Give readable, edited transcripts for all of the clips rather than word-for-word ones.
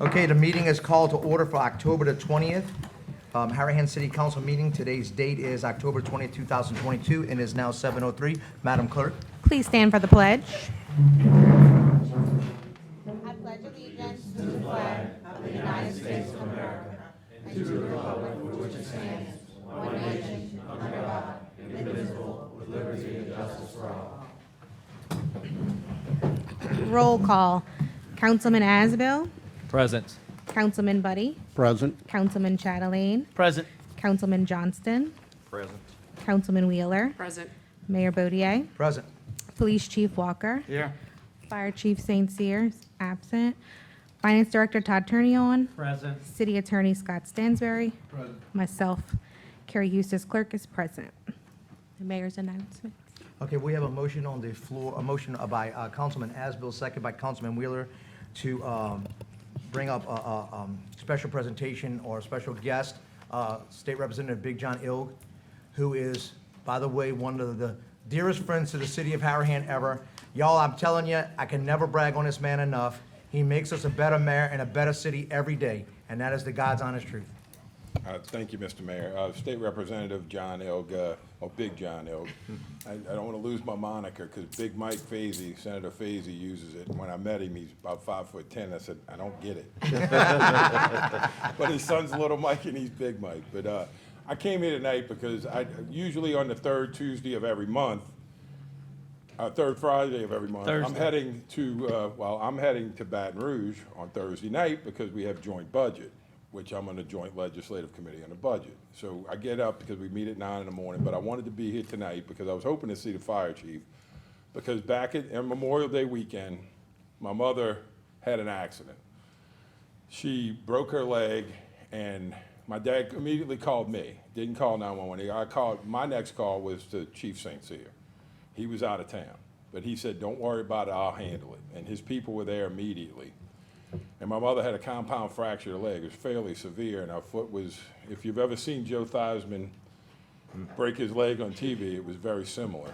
Okay, the meeting is called to order for October the 20th. Harahan City Council meeting. Today's date is October 20th, 2022, and is now 7:03. Madam Clerk. Please stand for the pledge. I pledge allegiance to the flag of the United States of America and to the republic for which it stands, one nation, under God, indivisible, with liberty and justice for all. Roll call. Councilman Asbill. Present. Councilman Buddy. Present. Councilman Chatelain. Present. Councilman Johnston. Present. Councilman Wheeler. Present. Mayor Baudier. Present. Police Chief Walker. Here. Fire Chief St. Cyr, absent. Finance Director Todd Turnion. Present. City Attorney Scott Stansberry. Present. Myself, Carrie Eustace, Clerk, is present. The mayor's announcement. Okay, we have a motion on the floor, a motion by Councilman Asbill, second by Councilman Wheeler, to bring up a special presentation or a special guest, State Representative Big John Ilg, who is, by the way, one of the dearest friends to the city of Harahan ever. Y'all, I'm telling you, I can never brag on this man enough. He makes us a better mayor and a better city every day, and that is the God's honest truth. Thank you, Mr. Mayor. State Representative John Ilg, or Big John Ilg. I don't want to lose my moniker because Big Mike Fazy, Senator Fazy, uses it. And when I met him, he's about 5'10". I said, I don't get it. But his son's Little Mike and he's Big Mike. But I came here tonight because usually on the third Tuesday of every month, third Friday of every month, I'm Thursday. heading to Baton Rouge on Thursday night because we have joint budget, which I'm on the Joint Legislative Committee on the budget. So I get up because we meet at 9 in the morning, but I wanted to be here tonight because I was hoping to see the fire chief. Because back at Memorial Day weekend, my mother had an accident. She broke her leg, and my dad immediately called me. Didn't call 911. My next call was to Chief St. Cyr. He was out of town, but he said, don't worry about it, I'll handle it. And his people were there immediately. And my mother had a compound fracture of the leg. It was fairly severe, and our foot was, if you've ever seen Joe Theismann break his leg on TV, it was very similar.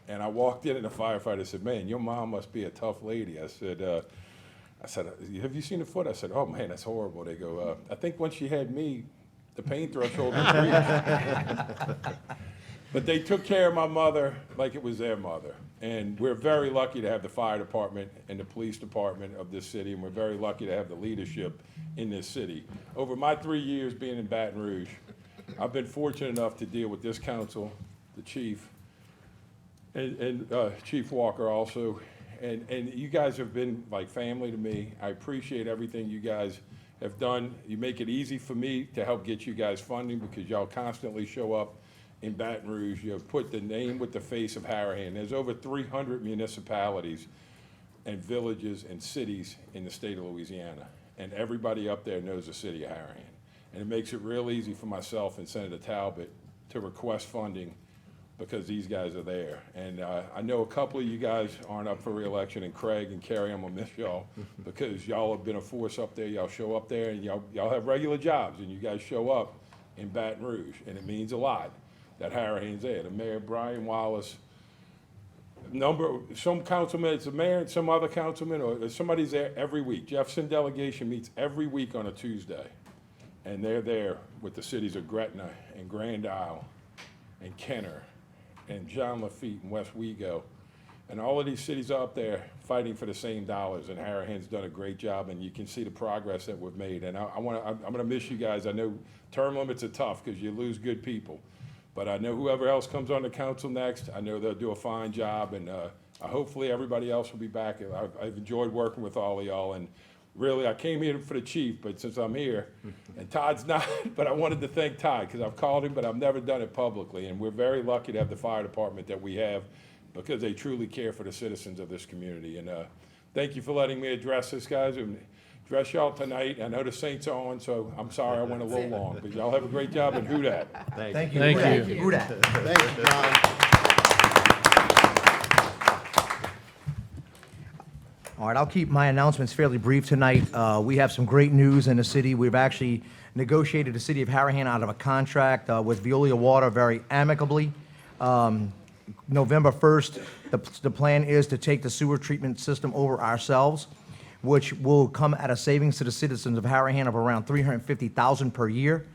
And I walked in, and the firefighter said, man, your mom must be a tough lady. I said, have you seen the foot? I said, oh man, that's horrible. They go, I think once she had me, the pain threshold was reached. But they took care of my mother like it was their mother. And we're very lucky to have the fire department and the police department of this city, and we're very lucky to have the leadership in this city. Over my 3 years being in Baton Rouge, I've been fortunate enough to deal with this council, the chief, and Chief Walker also. And you guys have been like family to me. I appreciate everything you guys have done. You make it easy for me to help get you guys funding because y'all constantly show up in Baton Rouge. You have put the name with the face of Harahan. There's over 300 municipalities and villages and cities in the state of Louisiana, and everybody up there knows the city of Harahan. And it makes it real easy for myself and Senator Talbot to request funding because these guys are there. And I know a couple of you guys aren't up for re-election, and Craig and Carrie, I'm gonna miss y'all because y'all have been a force up there. Y'all show up there, and y'all have regular jobs, and you guys show up in Baton Rouge, and it means a lot that Harahan's there. The Mayor, Brian Wallace, some councilmen, it's the mayor and some other councilman, or somebody's there every week. Jefferson delegation meets every week on a Tuesday, and they're there with the cities of Gretna and Grand Isle and Kenner and John Lafitte and West Wego. And all of these cities are up there fighting for the same dollars, and Harahan's done a great job, and you can see the progress that we've made. And I'm gonna miss you guys. I know term limits are tough because you lose good people. But I know whoever else comes on the council next, I know they'll do a fine job, and hopefully everybody else will be back. I've enjoyed working with all of y'all, and really, I came here for the chief, but since I'm here, and Todd's not, but I wanted to thank Todd, because I've called him, but I've never done it publicly, and we're very lucky to have the fire department that we have, because they truly care for the citizens of this community. And thank you for letting me address this, guys, and address y'all tonight. I know the Saints are on, so I'm sorry I went a little long, but y'all have a great job, and who dat? Thank you. Thank Who dat? you. Who dat? Thanks, John. All right, I'll keep my announcements fairly brief tonight. We have some great news in the city. We've actually negotiated the city of Harahan out of a contract with Veolia Water very amicably. November 1st, the plan is to take the sewer treatment system over ourselves. which will come at a savings to the citizens of Harahan of around $350,000 per year.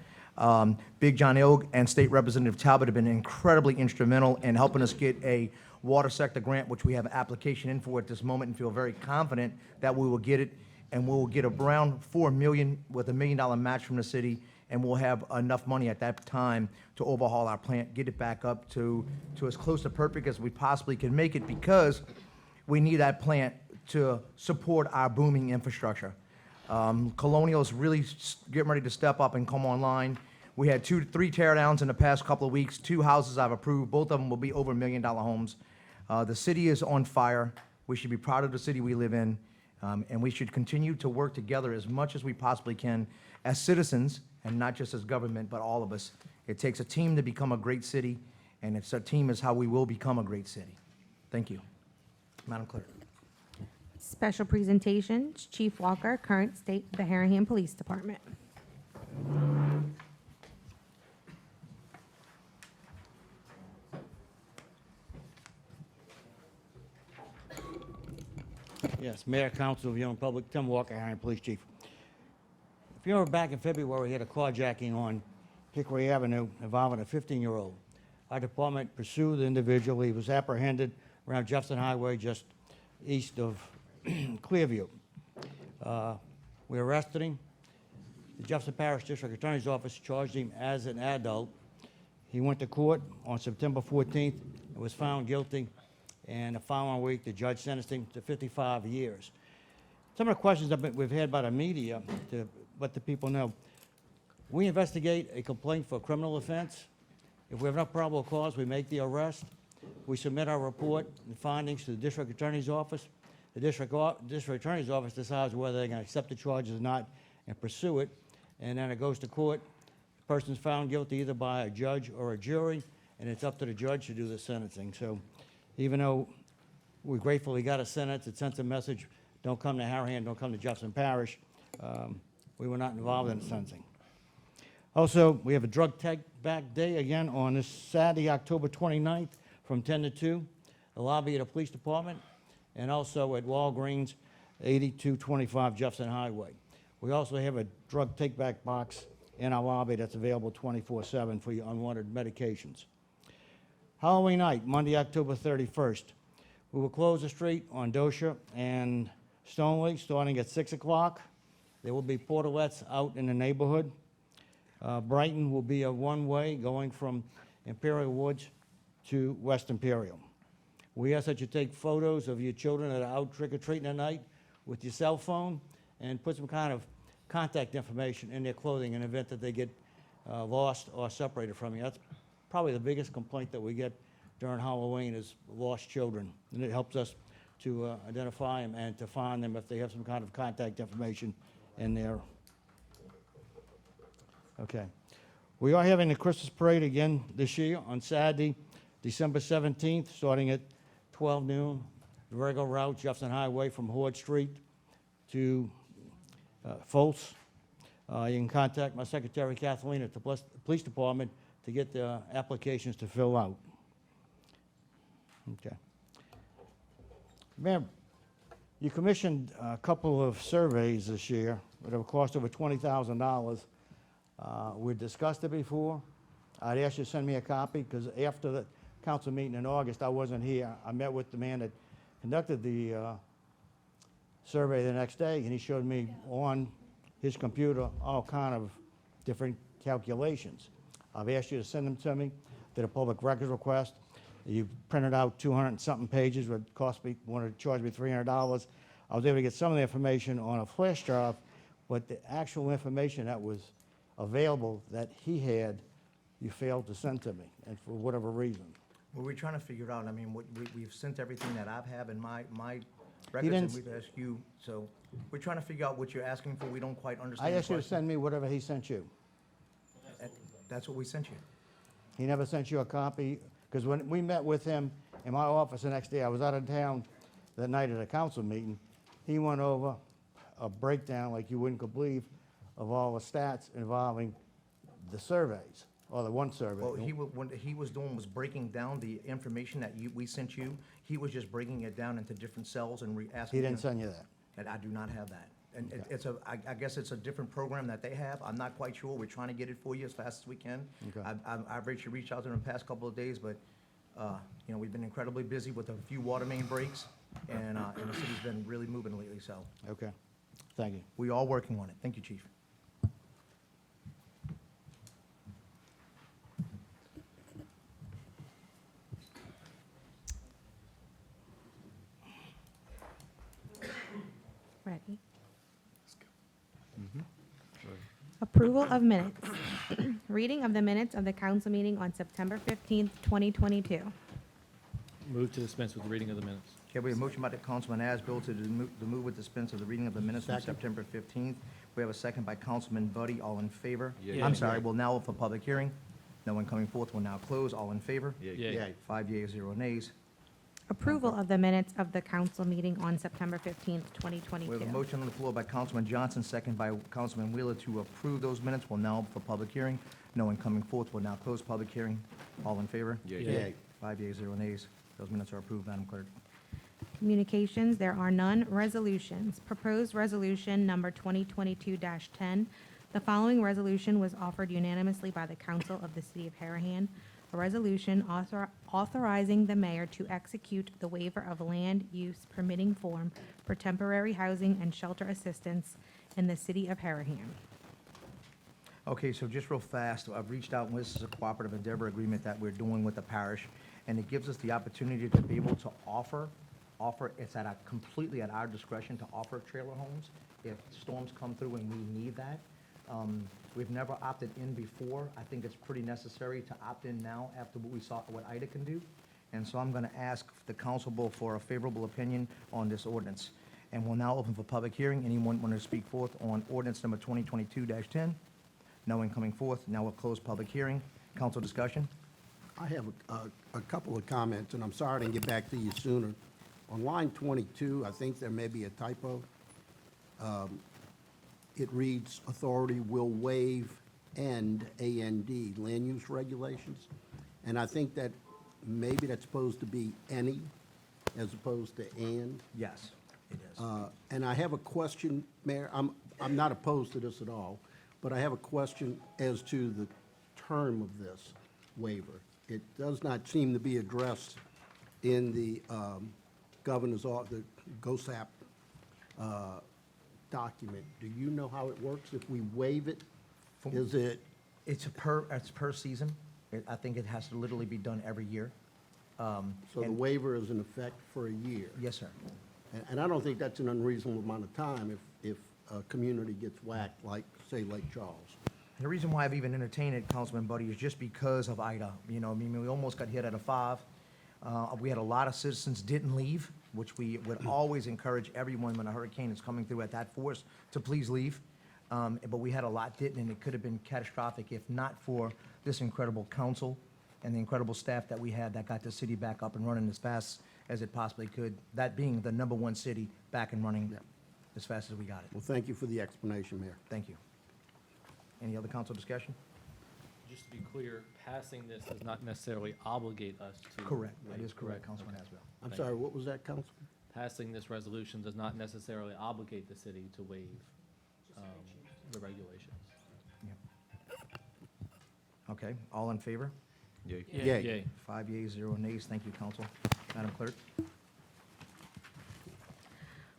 Big John Ilg and State Representative Talbot have been incredibly instrumental in helping us get a water sector grant, which we have an application in for at this moment, and feel very confident that we will get it. And we will get around $4 million with $1 million match from the city, and we'll have enough money at that time to overhaul our plant, get it back up to as close to perfect as we possibly can make it, because we need that plant to support our booming infrastructure. Colonial is really getting ready to step up and come online. We had 3 teardowns in the past couple of weeks. 2 houses I've approved. Both of them will be over $1 million homes. The city is on fire. We should be proud of the city we live in. And we should continue to work together as much as we possibly can as citizens, and not just as government, but all of us. It takes a team to become a great city, and it's a team is how we will become a great city. Thank you. Madam Clerk. Special presentations, Chief Walker, current state of the Harahan Police Department. Yes, Mayor, Council, Viewing Public, Tim Walker, Harahan Police Chief. If you remember back in February, we had a carjacking on Hickory Avenue involving a 15-year-old. Our department pursued the individual. He was apprehended around Jefferson Highway, just east of Clearview. We arrested him. The Jefferson Parish District Attorney's Office charged him as an adult. He went to court on September 14th and was found guilty. And the following week, the judge sentenced him to 55 years. Some of the questions that we've had by the media, to let the people know, we investigate a complaint for a criminal offense. If we have enough probable cause, we make the arrest. We submit our report and findings to the district attorney's office. The district attorney's office decides whether they're going to accept the charges or not and pursue it. And then it goes to court. The person's found guilty either by a judge or a jury, and it's up to the judge to do the sentencing. So even though we gratefully got a sentence, it sends a message, don't come to Harahan, don't come to Jefferson Parish. We were not involved in the sentencing. Also, we have a drug take-back day again on this Saturday, October 29th, from 10 to 2, the lobby of the police department, and also at Walgreens, 8225 Jefferson Highway. We also have a drug take-back box in our lobby that's available 24/7 for your unwanted medications. Halloween night, Monday, October 31st. We will close the street on Dosha and Stoneleigh starting at 6 o'clock. There will be portalettes out in the neighborhood. Brighton will be a one-way going from Imperial Woods to West Imperial. We ask that you take photos of your children that are out trick-or-treating at night with your cell phone and put some kind of contact information in their clothing in the event that they get lost or separated from you. That's probably the biggest complaint that we get during Halloween is lost children. And it helps us to identify them and to find them if they have some kind of contact information in there. Okay. We are having the Christmas parade again this year on Saturday, December 17th, starting at 12 noon. The regular route, Jefferson Highway from Horde Street to Foltz. You can contact my secretary, Kathleen, at the police department to get the applications to fill out. Okay. Ma'am, you commissioned a couple of surveys this year that have cost over $20,000. We discussed it before. I'd ask you to send me a copy because after the council meeting in August, I wasn't here. I met with the man that conducted the survey the next day, and he showed me on his computer all kind of different calculations. I've asked you to send them to me, did a public records request. You printed out 200 and something pages, would cost me, wanted to charge me $300. I was able to get some of the information on a flash drive, but the actual information that was available that he had, you failed to send to me, and for whatever reason. Well, we're trying to figure it out. I mean, we've sent everything that I've have in my records, didn't and we've asked you, so we're trying to figure out what you're asking for. We don't quite understand I the asked you to question. send me whatever he sent you. That's what we sent you. He never sent you a copy, because when we met with him in my office the next day, I was out of town that night at a council meeting. He went over a breakdown like you wouldn't believe of all the stats involving the surveys, or the one survey. Well, what he was doing was breaking down the information that we sent you. He was just breaking it down into different cells and asking. He didn't send you that. And I do not have that. And I guess it's a different program that they have. I'm not quite sure. We're trying to get it for you as fast as we can. Okay. I've actually reached out to them in the past couple of days, but, we've been incredibly busy with a few water main breaks, and the city's been really moving lately, so Okay, thank you. we are working on it. Thank you, Chief. Ready? Approval of minutes. Reading of the minutes of the council meeting on September 15th, 2022. Move to dispense with the reading of the minutes. Okay, we have a motion by the Councilman Asbill to move with dispense of the reading of the minutes from September 15th. We have a second by Councilman Buddy. All in favor? Yay. I'm sorry, we'll now open for public hearing. No one coming forth will now close. All in favor? Yay. 5 yeas, 0 nays. Approval of the minutes of the council meeting on September 15th, 2022. We have a motion on the floor by Councilman Johnson, second by Councilman Wheeler to approve those minutes. We'll now open for public hearing. No one coming forth will now close public hearing. All in favor? Yay. 5 yeas, 0 nays. Those minutes are approved, Madam Clerk. Communications, there are none. Resolutions. Proposed resolution number 2022-10. The following resolution was offered unanimously by the council of the city of Harahan. A resolution authorizing the mayor to execute the waiver of land use permitting form for temporary housing and shelter assistance in the city of Harahan. Okay, so just real fast, I've reached out, and this is a cooperative endeavor agreement that we're doing with the parish, and it gives us the opportunity to be able to offer, it's completely at our discretion to offer trailer homes if storms come through and we need that. We've never opted in before. I think it's pretty necessary to opt in now after what we saw, what Ida can do. And so I'm going to ask the council both for a favorable opinion on this ordinance. And we'll now open for public hearing. Anyone want to speak forth on ordinance number 2022-10? No one coming forth. Now we'll close public hearing. Council discussion? I have a couple of comments, and I'm sorry I didn't get back to you sooner. On line 22, I think there may be a typo. It reads, authority will waive and A-N-D, land use regulations. And I think that maybe that's supposed to be any as opposed to and. Yes, it is. And I have a question, Mayor, I'm not opposed to this at all, but I have a question as to the term of this waiver. It does not seem to be addressed in the governor's, the GOSAP document. Do you know how it works? If we waive it, is it, It's per season. I think it has to literally be done every year. so the And- waiver is in effect for a year? Yes, sir. And I don't think that's an unreasonable amount of time if a community gets whacked, like, say, Lake Charles. The reason why I've even entertained it, Councilman Buddy, is just because of Ida. We almost got hit at a 5. We had a lot of citizens didn't leave, which we would always encourage everyone when a hurricane is coming through at that force to please leave. But we had a lot didn't, and it could have been catastrophic if not for this incredible council and the incredible staff that we had that got the city back up and running as fast as it possibly could, that being the #1 city back and running Yeah. as fast as we got it. Well, thank you for the explanation, Mayor. Thank you. Any other council discussion? Just to be clear, passing this does not necessarily obligate us to. Correct. That waive, is correct, Okay. Councilman Asbill. I'm Thank sorry, you. what was that, Councilman? Passing this resolution does not necessarily obligate the city to waive the regulations. Okay, all in favor? Yay. Yay. 5 yeas, 0 nays. Thank you, council. Madam Clerk?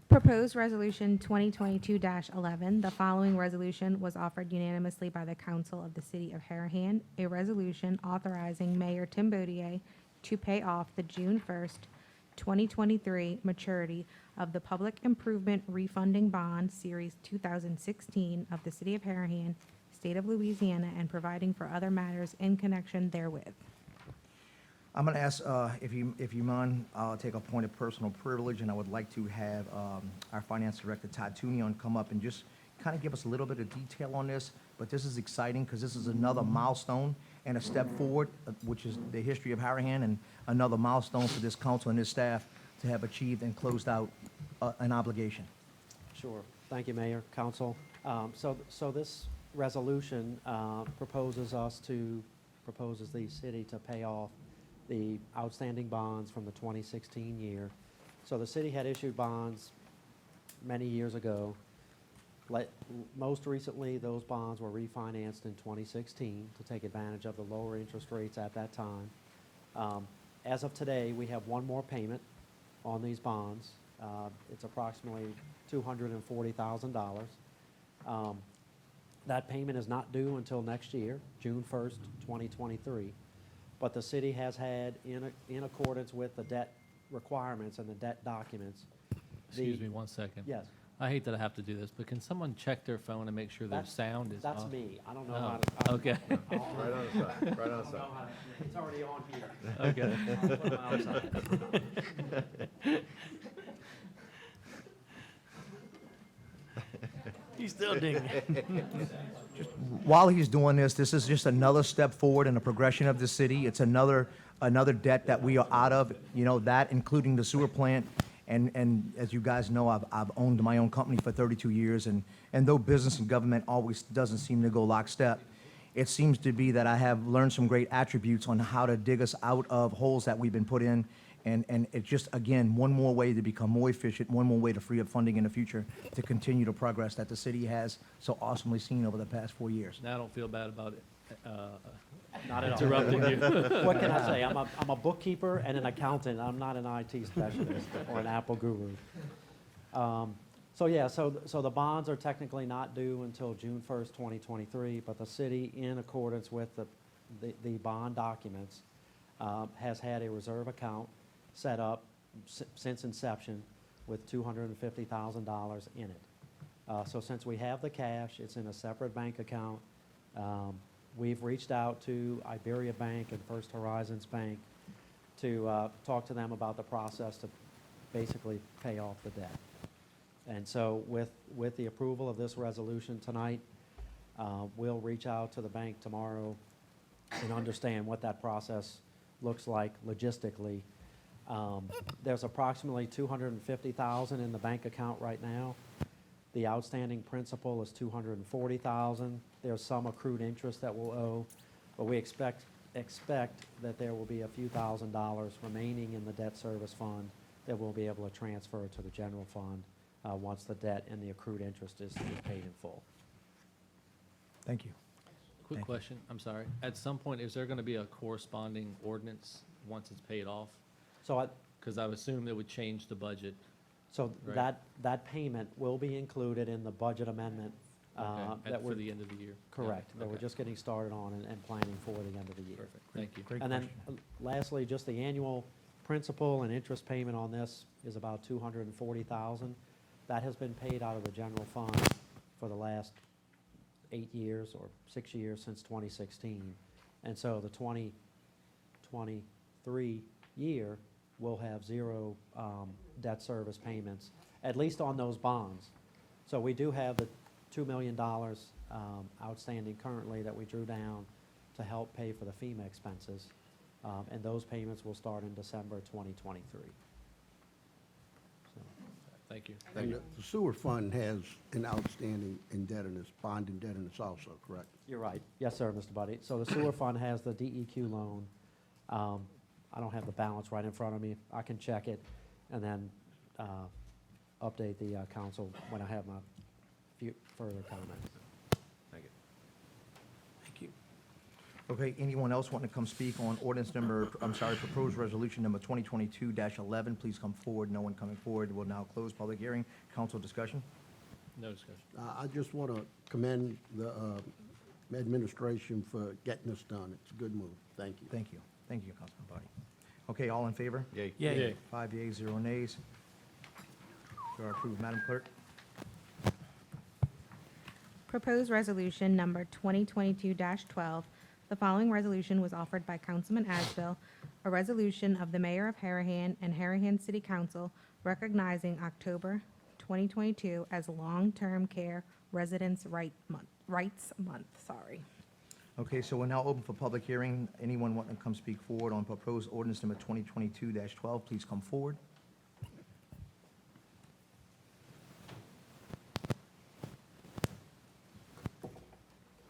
Proposed resolution 2022-11. The following resolution was offered unanimously by the council of the city of Harahan. A resolution authorizing Mayor Tim Bodier to pay off the June 1st, 2023 maturity of the Public Improvement Refunding Bond Series 2016 of the city of Harahan, state of Louisiana, and providing for other matters in connection therewith. I'm going to ask, if you mind, I'll take a point of personal privilege, and I would like to have our finance director, Todd Tunion, come up and just kind of give us a little bit of detail on this. But this is exciting because this is another milestone and a step forward, which is the history of Harahan, and another milestone for this council and this staff to have achieved and closed out an obligation. Sure. Thank you, Mayor, Council. So this resolution proposes the city to pay off the outstanding bonds from the 2016 year. So the city had issued bonds many years ago. Most recently, those bonds were refinanced in 2016 to take advantage of the lower interest rates at that time. As of today, we have one more payment on these bonds. It's approximately $240,000. That payment is not due until next year, June 1st, 2023. But the city has had, in accordance with the debt requirements and the debt documents. Excuse me 1 second. Yes, I hate that I have to do this, but can someone check their phone and make sure their That's- sound is that's on? me. I don't know Oh, how to. okay. Right on the side, right on the side. It's already on here. Okay. I'll put 'em outside. He's still digging. While he's doing this, this is just another step forward in the progression of the city. It's another debt that we are out of, you know, that including the sewer plant. And as you guys know, I've owned my own company for 32 years, and though business and government always doesn't seem to go lockstep, it seems to be that I have learned some great attributes on how to dig us out of holes that we've been put in. And it's just, again, one more way to become more efficient, one more way to free up funding in the future to continue the progress that the city has so awesomely seen over the past 4 years. Now I don't feel bad about it. Not at all. Interrupting you. What can I say? I'm a bookkeeper and an accountant. I'm not an IT specialist or an Apple guru. So yeah, so the bonds are technically not due until June 1st, 2023, but the city, in accordance with the bond documents, has had a reserve account set up since inception with $250,000 in it. So since we have the cash, it's in a separate bank account. We've reached out to Iberia Bank and First Horizons Bank to talk to them about the process to basically pay off the debt. And so with the approval of this resolution tonight, we'll reach out to the bank tomorrow and understand what that process looks like logistically. There's approximately $250,000 in the bank account right now. The outstanding principal is $240,000. There's some accrued interest that we'll owe, but we expect that there will be a few $1,000s remaining in the debt service fund that we'll be able to transfer to the general fund once the debt and the accrued interest is paid in full. Thank you. Quick Thank you. question, I'm sorry. At some point, is there going to be a corresponding ordinance once it's paid off? So Because I would assume it would change the budget. So Right. that payment will be included in the budget amendment that For we're, the end of the year? correct, Yeah, that we're okay. just getting started on and planning for the end of the year. Perfect, thank you. Great And then question. lastly, just the annual principal and interest payment on this is about $240,000. That has been paid out of the general fund for the last 8 years or 6 years since 2016. And so the 2023 year will have zero debt service payments, at least on those bonds. So we do have the $2 million outstanding currently that we drew down to help pay for the FEMA expenses. And those payments will start in December 2023. So, Thank you. And the sewer fund has an outstanding indebtedness, bond indebtedness also, correct? you're right. Yes, sir, Mr. Buddy. So the sewer fund has the DEQ loan. I don't have the balance right in front of me. I can check it and then update the council when I have my few further comments. Thank you. Thank you. Okay, anyone else want to come speak on proposed resolution number 2022-11? Please come forward. No one coming forward. We'll now close public hearing. Council discussion? No discussion. I just want to commend the administration for getting this done. It's a good move. Thank you. Thank you. Thank you, Councilman Body. Okay, all in favor? Yay. Yay. 5 yeas, 0 nays. You are approved. Madam Clerk? Proposed resolution number 2022-12. The following resolution was offered by Councilman Asbill, a resolution of the Mayor of Harahan and Harahan City Council recognizing October 2022 as Long-Term Care Residents' Rights Month. Okay, so we're now open for public hearing. Anyone wanting to come speak forward on proposed ordinance number 2022-12, please come forward.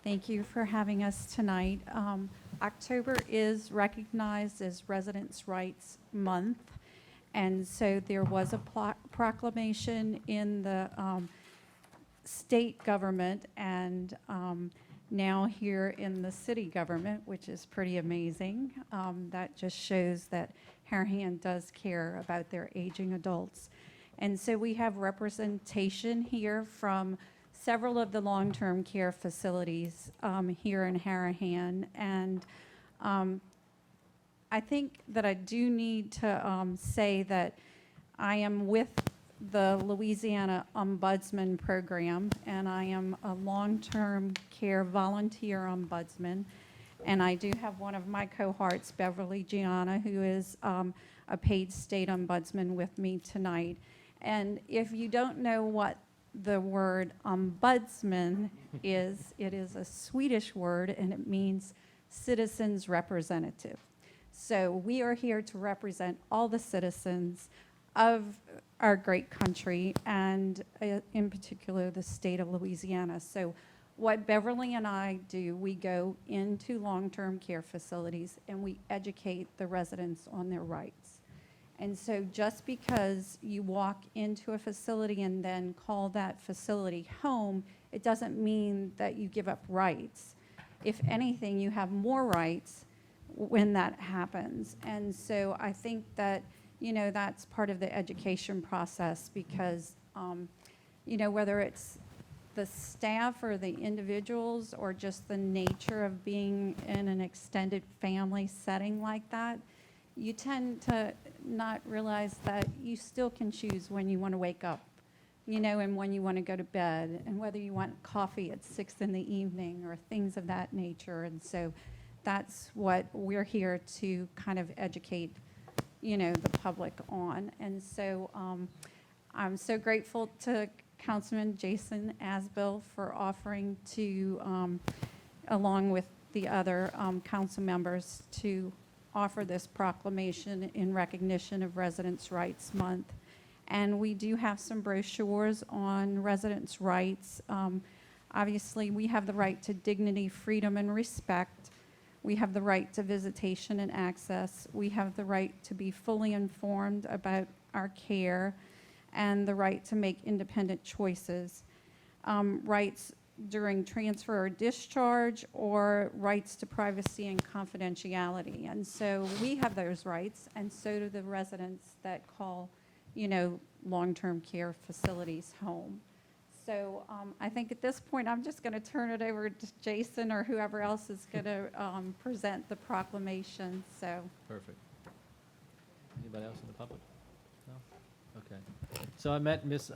Thank you for having us tonight. October is recognized as Residents' Rights Month, and so there was a proclamation in the state government and now here in the city government, which is pretty amazing. That just shows that Harahan does care about their aging adults. And so we have representation here from several of the long-term care facilities here in Harahan. And I think that I do need to say that I am with the Louisiana Ombudsman Program, and I am a long-term care volunteer ombudsman. And I do have one of my cohorts, Beverly Gianna, who is a paid state ombudsman with me tonight. And if you don't know what the word ombudsman is, it is a Swedish word, and it means citizens representative. So we are here to represent all the citizens of our great country, and in particular, the state of Louisiana. So what Beverly and I do, we go into long-term care facilities and we educate the residents on their rights. And so just because you walk into a facility and then call that facility home, it doesn't mean that you give up rights. If anything, you have more rights when that happens. And so I think that, you know, that's part of the education process because, you know, whether it's the staff or the individuals or just the nature of being in an extended family setting like that, you tend to not realize that you still can choose when you want to wake up, you know, and when you want to go to bed, and whether you want coffee at 6 in the evening or things of that nature. And so that's what we're here to kind of educate, you know, the public on. And so I'm so grateful to Councilman Jason Asbill for offering to, along with the other council members, to offer this proclamation in recognition of Residents' Rights Month. And we do have some brochures on residents' rights. Obviously, we have the right to dignity, freedom, and respect. We have the right to visitation and access. We have the right to be fully informed about our care and the right to make independent choices. Rights during transfer or discharge, or rights to privacy and confidentiality. And so we have those rights, and so do the residents that call, you know, long-term care facilities home. So I think at this point, I'm just going to turn it over to Jason or whoever else is going to present the proclamation. So. Perfect. Anybody else in the public? No? Okay. So I met Miss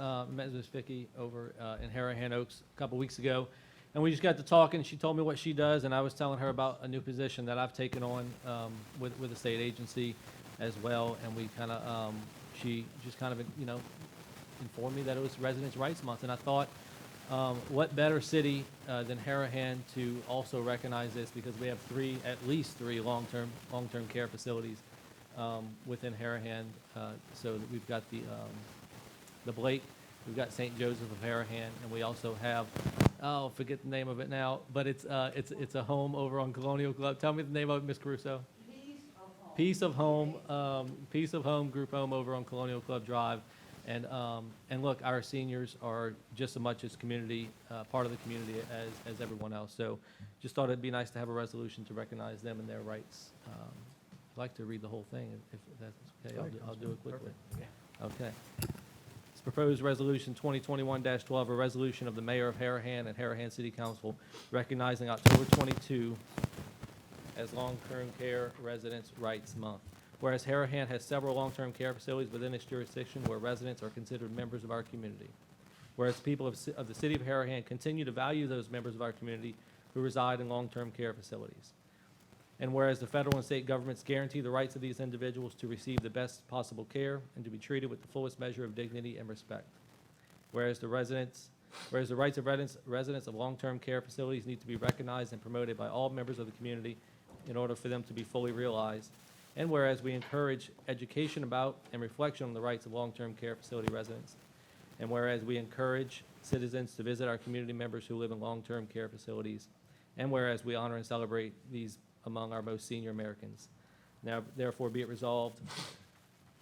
Vicky over in Harahan Oaks a couple weeks ago, and we just got to talking. She told me what she does, and I was telling her about a new position that I've taken on with a state agency as well. And we kind of, she just kind of, you know, informed me that it was Residents' Rights Month, and I thought, what better city than Harahan to also recognize this, because we have at least three long-term care facilities within Harahan. So that we've got the Blake, we've got St. Joseph of Harahan, and we also have, oh, forget the name of it now, but it's a home over on Colonial Club. Tell me the name of it, Ms. Caruso. Peace of Home. Peace of Home group home over on Colonial Club Drive. And look, our seniors are just as much as community, part of the community as everyone else. So just thought it'd be nice to have a resolution to recognize them and their rights. I'd like to read the whole thing, if that's okay. I'll do it quickly. Okay. It's proposed resolution 2021-12, a resolution of the mayor of Harahan and Harahan City Council recognizing October 22 as Long-Term Care Residents' Rights Month. Whereas Harahan has several long-term care facilities within its jurisdiction where residents are considered members of our community. Whereas people of the city of Harahan continue to value those members of our community who reside in long-term care facilities. And whereas the federal and state governments guarantee the rights of these individuals to receive the best possible care and to be treated with the fullest measure of dignity and respect. Whereas the rights of residents of long-term care facilities need to be recognized and promoted by all members of the community in order for them to be fully realized. And whereas we encourage education about and reflection on the rights of long-term care facility residents. And whereas we encourage citizens to visit our community members who live in long-term care facilities. And whereas we honor and celebrate these among our most senior Americans. Now, therefore, be it resolved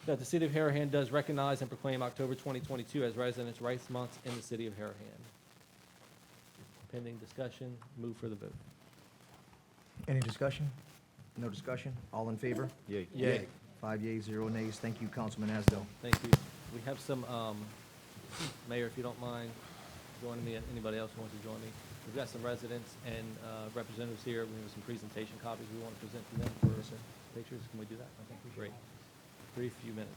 that the city of Harahan does recognize and proclaim October 2022 as Residents' Rights Month in the city of Harahan. Pending discussion, move for the vote. Any discussion? No discussion? All in favor? Yay. Yay. 5 yeas, 0 nays. Thank you, Councilman Asbill. Thank you. We have some, Mayor, if you don't mind joining me, and anybody else who wants to join me. We've got some residents and representatives here. We have some presentation copies we want to present to them for pictures. Can we do that? Great. Brief few minutes.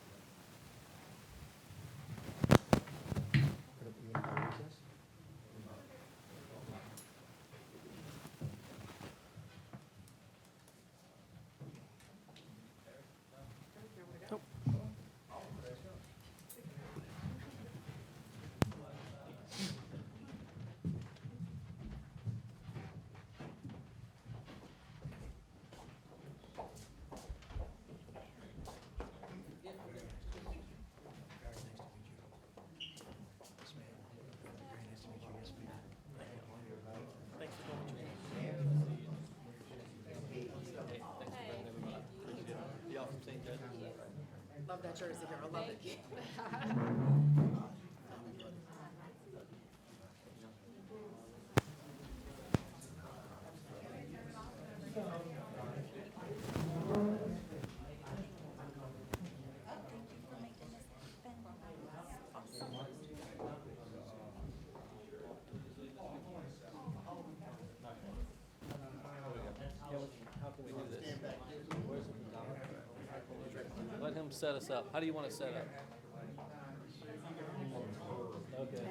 Love that jersey, girl, love it. How can we do this? Let him set us up. How do you want to set up? Okay.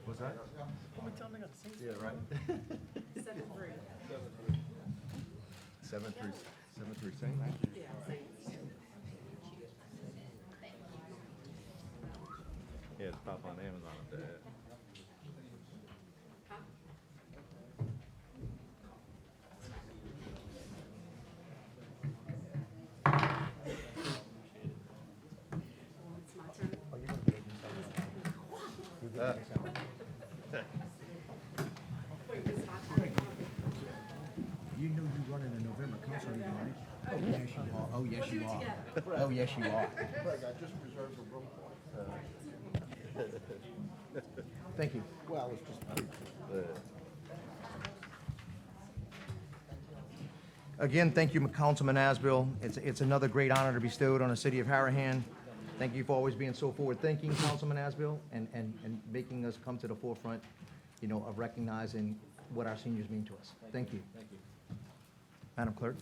What's that? Yeah, right. 7-3 Saint. Yeah, it's pop on Amazon up there. You know you running a November council meeting, right? Oh, yes, you are. Oh, yes, you are. Oh, yes, you are. Craig, I just reserved a room for it. Thank you. Well, it's just. Again, thank you, Councilman Asbill. It's another great honor to be bestowed on the city of Harahan. Thank you for always being so forward-thinking, Councilman Asbill, and making us come to the forefront, you know, of recognizing what our seniors mean to us. Thank you. Thank you. Madam Clerk?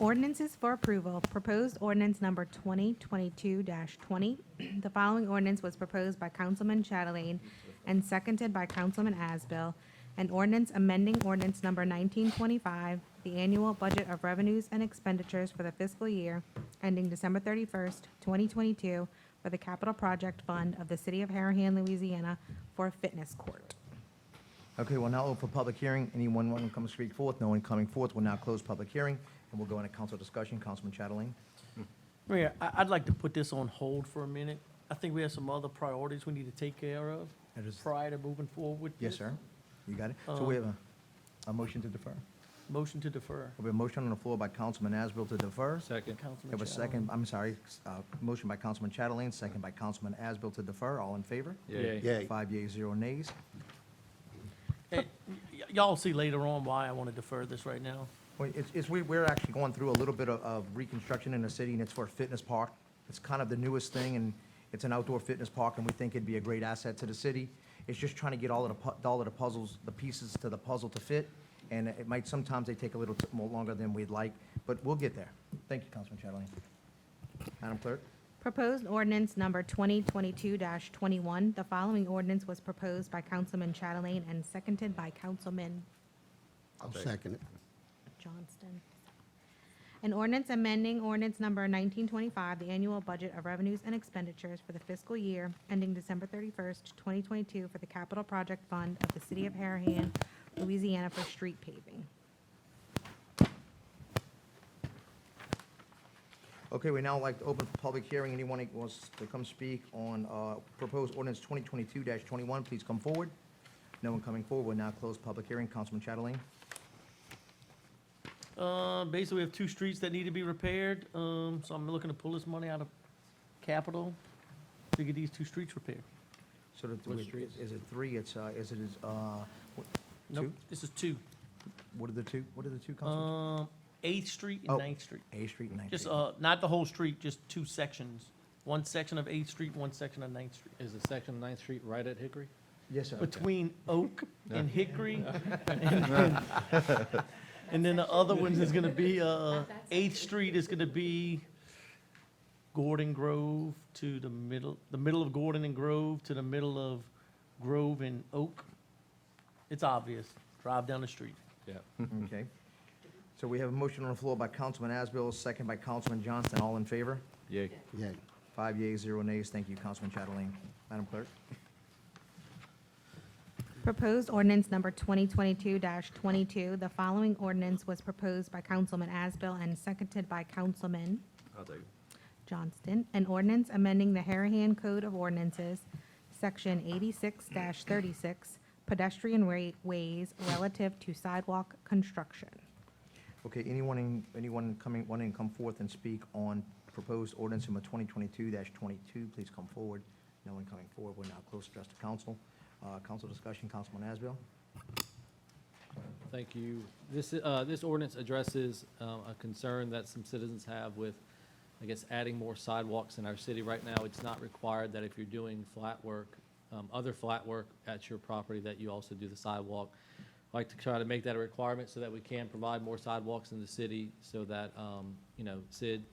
Ordinances for approval. Proposed ordinance number 2022-20. The following ordinance was proposed by Councilman Chatelain and seconded by Councilman Asbill. An ordinance amending ordinance number 1925, the annual budget of revenues and expenditures for the fiscal year ending December 31st, 2022 for the Capital Project Fund of the City of Harahan, Louisiana for a fitness court. Okay, we'll now open for public hearing. Anyone wanting to come speak forth? No one coming forth. We'll now close public hearing, and we'll go into council discussion. Councilman Chatelain? Mayor, I'd like to put this on hold for a minute. I think we have some other priorities we need to take care of That is- prior to moving forward with this. Yes, sir. You got it? So we have a motion to defer. Motion to defer. We have a motion on the floor by Councilman Asbill to defer. Second. We Councilman have a Chatelain. second, I'm sorry, motion by Councilman Chatelain, second by Councilman Asbill to defer. All in favor? Yay. Yay. 5 yeas, 0 nays. Hey, y'all see later on why I want to defer this right now. Well, we're actually going through a little bit of reconstruction in the city, and it's for a fitness park. It's kind of the newest thing, and it's an outdoor fitness park, and we think it'd be a great asset to the city. It's just trying to get all of the puzzles, the pieces to the puzzle to fit, and it might, sometimes they take a little more longer than we'd like, but we'll get there. Thank you, Councilman Chatelain. Madam Clerk? Proposed ordinance number 2022-21. The following ordinance was proposed by Councilman Chatelain and seconded by Councilman I'll second it. Johnston. An ordinance amending ordinance number 1925, the annual budget of revenues and expenditures for the fiscal year ending December 31st, 2022 for the capital project fund of the city of Harahan, Louisiana for street paving. Okay, we now like to open for public hearing. Anyone who wants to come speak on proposed ordinance 2022-21, please come forward. No one coming forward. We'll now close public hearing. Councilman Chatelain? Basically, we have two streets that need to be repaired, so I'm looking to pull this money out of capital to get these two streets repaired. So is it three? It's, Nope, two? this is two. What are the two? What are the two, Councilman? 8th Street Oh. and 9th Street. A Street and 9th Just, Street. not the whole street, just two sections. One section of 8th Street, one section of 9th Street. Is the section of 9th Street right at Hickory? Yes, sir. Between Oak and Hickory. And then the other one is gonna be, 8th Street is gonna be Gordon Grove to the middle of Gordon and Grove to the middle of Grove and Oak. It's obvious. Drive down the street. Yeah. Okay. So we have a motion on the floor by Councilman Asbill, second by Councilman Johnston. All in favor? Yay. Yay. 5 yeas, 0 nays. Thank you, Councilman Chatelain. Madam Clerk? Proposed ordinance number 2022-22. The following ordinance was proposed by Councilman Asbill and seconded by Councilman I'll take it. Johnston. An ordinance amending the Harahan Code of Ordinances, Section 86-36, pedestrian ways relative to sidewalk construction. Okay, anyone wanting to come forth and speak on proposed ordinance number 2022-22, please come forward. No one coming forward. We're now close to address to council. Council discussion, Councilman Asbill. Thank you. This ordinance addresses a concern that some citizens have with, I guess, adding more sidewalks in our city. Right now, it's not required that if you're doing flat work, other flat work at your property, that you also do the sidewalk. I'd like to try to make that a requirement so that we can provide more sidewalks in the city so that,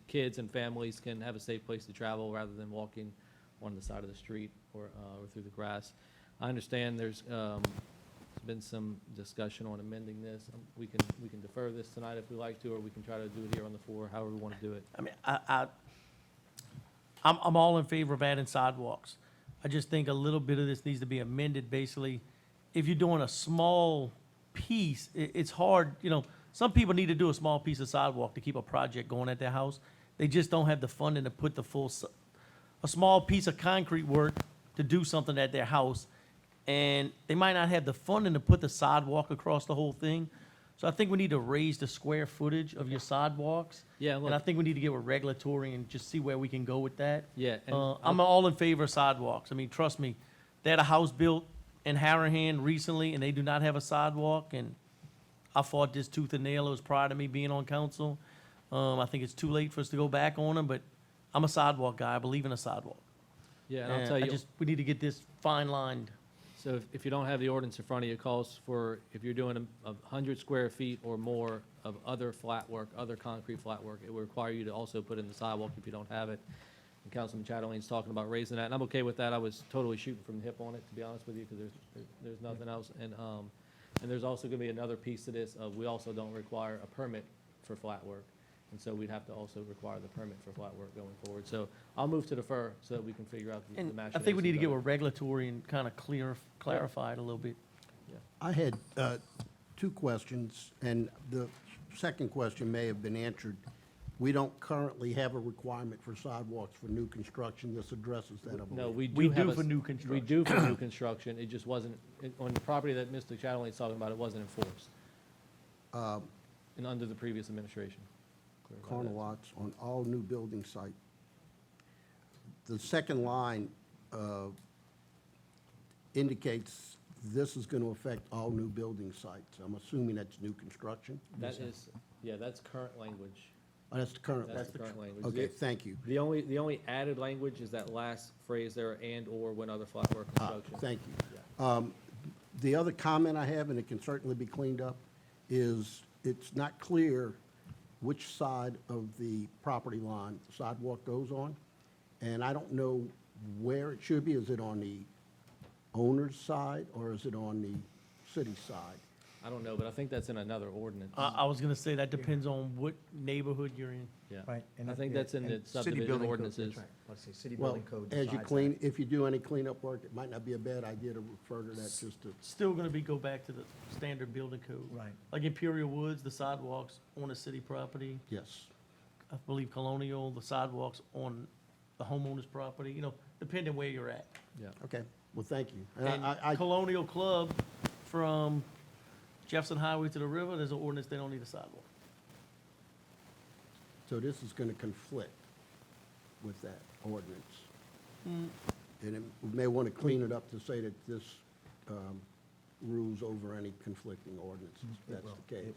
kids and families can have a safe place to travel rather than walking on the side of the street or through the grass. I understand there's been some discussion on amending this. We can defer this tonight if we like to, or we can try to do it here on the floor, however we want to do it. I mean, I'm all in favor of adding sidewalks. I just think a little bit of this needs to be amended, basically. If you're doing a small piece, it's hard, some people need to do a small piece of sidewalk to keep a project going at their house. They just don't have the funding to put a small piece of concrete work to do something at their house. And they might not have the funding to put the sidewalk across the whole thing. So I think we need to raise the square footage of your sidewalks. Yeah, And I look, think we need to get with regulatory and just see where we can go with that. yeah, and I'm all in favor of sidewalks. I mean, trust me, they had a house built in Harahan recently, and they do not have a sidewalk, and I fought this tooth and nail. It was prior to me being on council. I think it's too late for us to go back on them, but I'm a sidewalk guy. I believe in a sidewalk. yeah, and I'll And tell you. we need to get this fine-lined. So if you don't have the ordinance in front of you, it calls for, if you're doing 100 square feet or more of other flat work, other concrete flat work, it will require you to also put in the sidewalk if you don't have it. And Councilman Chatelain's talking about raising that, and I'm okay with that. I was totally shooting from the hip on it, to be honest with you, because there's nothing else. And there's also gonna be another piece to this, we also don't require a permit for flat work. And so we'd have to also require the permit for flat work going forward. So I'll move to defer so that we can figure out the And machinations. I think we need to get of it. with regulatory and kind of clarify it a little bit. I had two questions, and the second question may have been answered. We don't currently have a requirement for sidewalks for new construction. This addresses that, I believe. No, we We do have do a for s- new We construction. do for new construction, it just wasn't, on the property that Mr. Chatelain's talking about, it wasn't enforced. And under the previous administration. Clear about Corner that. lots on all new building site. The second line indicates this is going to affect all new building sites. I'm assuming that's new construction? That is, Yeah, that's current language. Oh, that's the current. That's the current language. Okay, thank you. The only added language is that last phrase there, and/or when other flat work construction. Thank you. The other comment I have, and it can certainly be cleaned up, is it's not clear which side of the property line the sidewalk goes on. And I don't know where it should be. Is it on the owner's side or is it on the city side? I don't know, but I think that's in another ordinance. I was gonna say that depends on what neighborhood you're in. Yeah. Right. I think that's in the and city subdivision building code, ordinances. that's right. Let's see, city Well, building code. as you decides clean, that. if you do any cleanup work, it might not be a bad idea to refer to that just to, Still gonna go back to the standard building code. Right. Like Imperial Woods, the sidewalks on the city property. yes. I believe Colonial, the sidewalks on the homeowner's property, depending where you're at. Yeah. Okay, well, thank you. And Colonial Club, from Jefferson Highway to the river, there's an ordinance, they don't need a sidewalk. So this is going to conflict with that ordinance. And we may want to clean it up to say that this rules over any conflicting ordinances, if that's the case.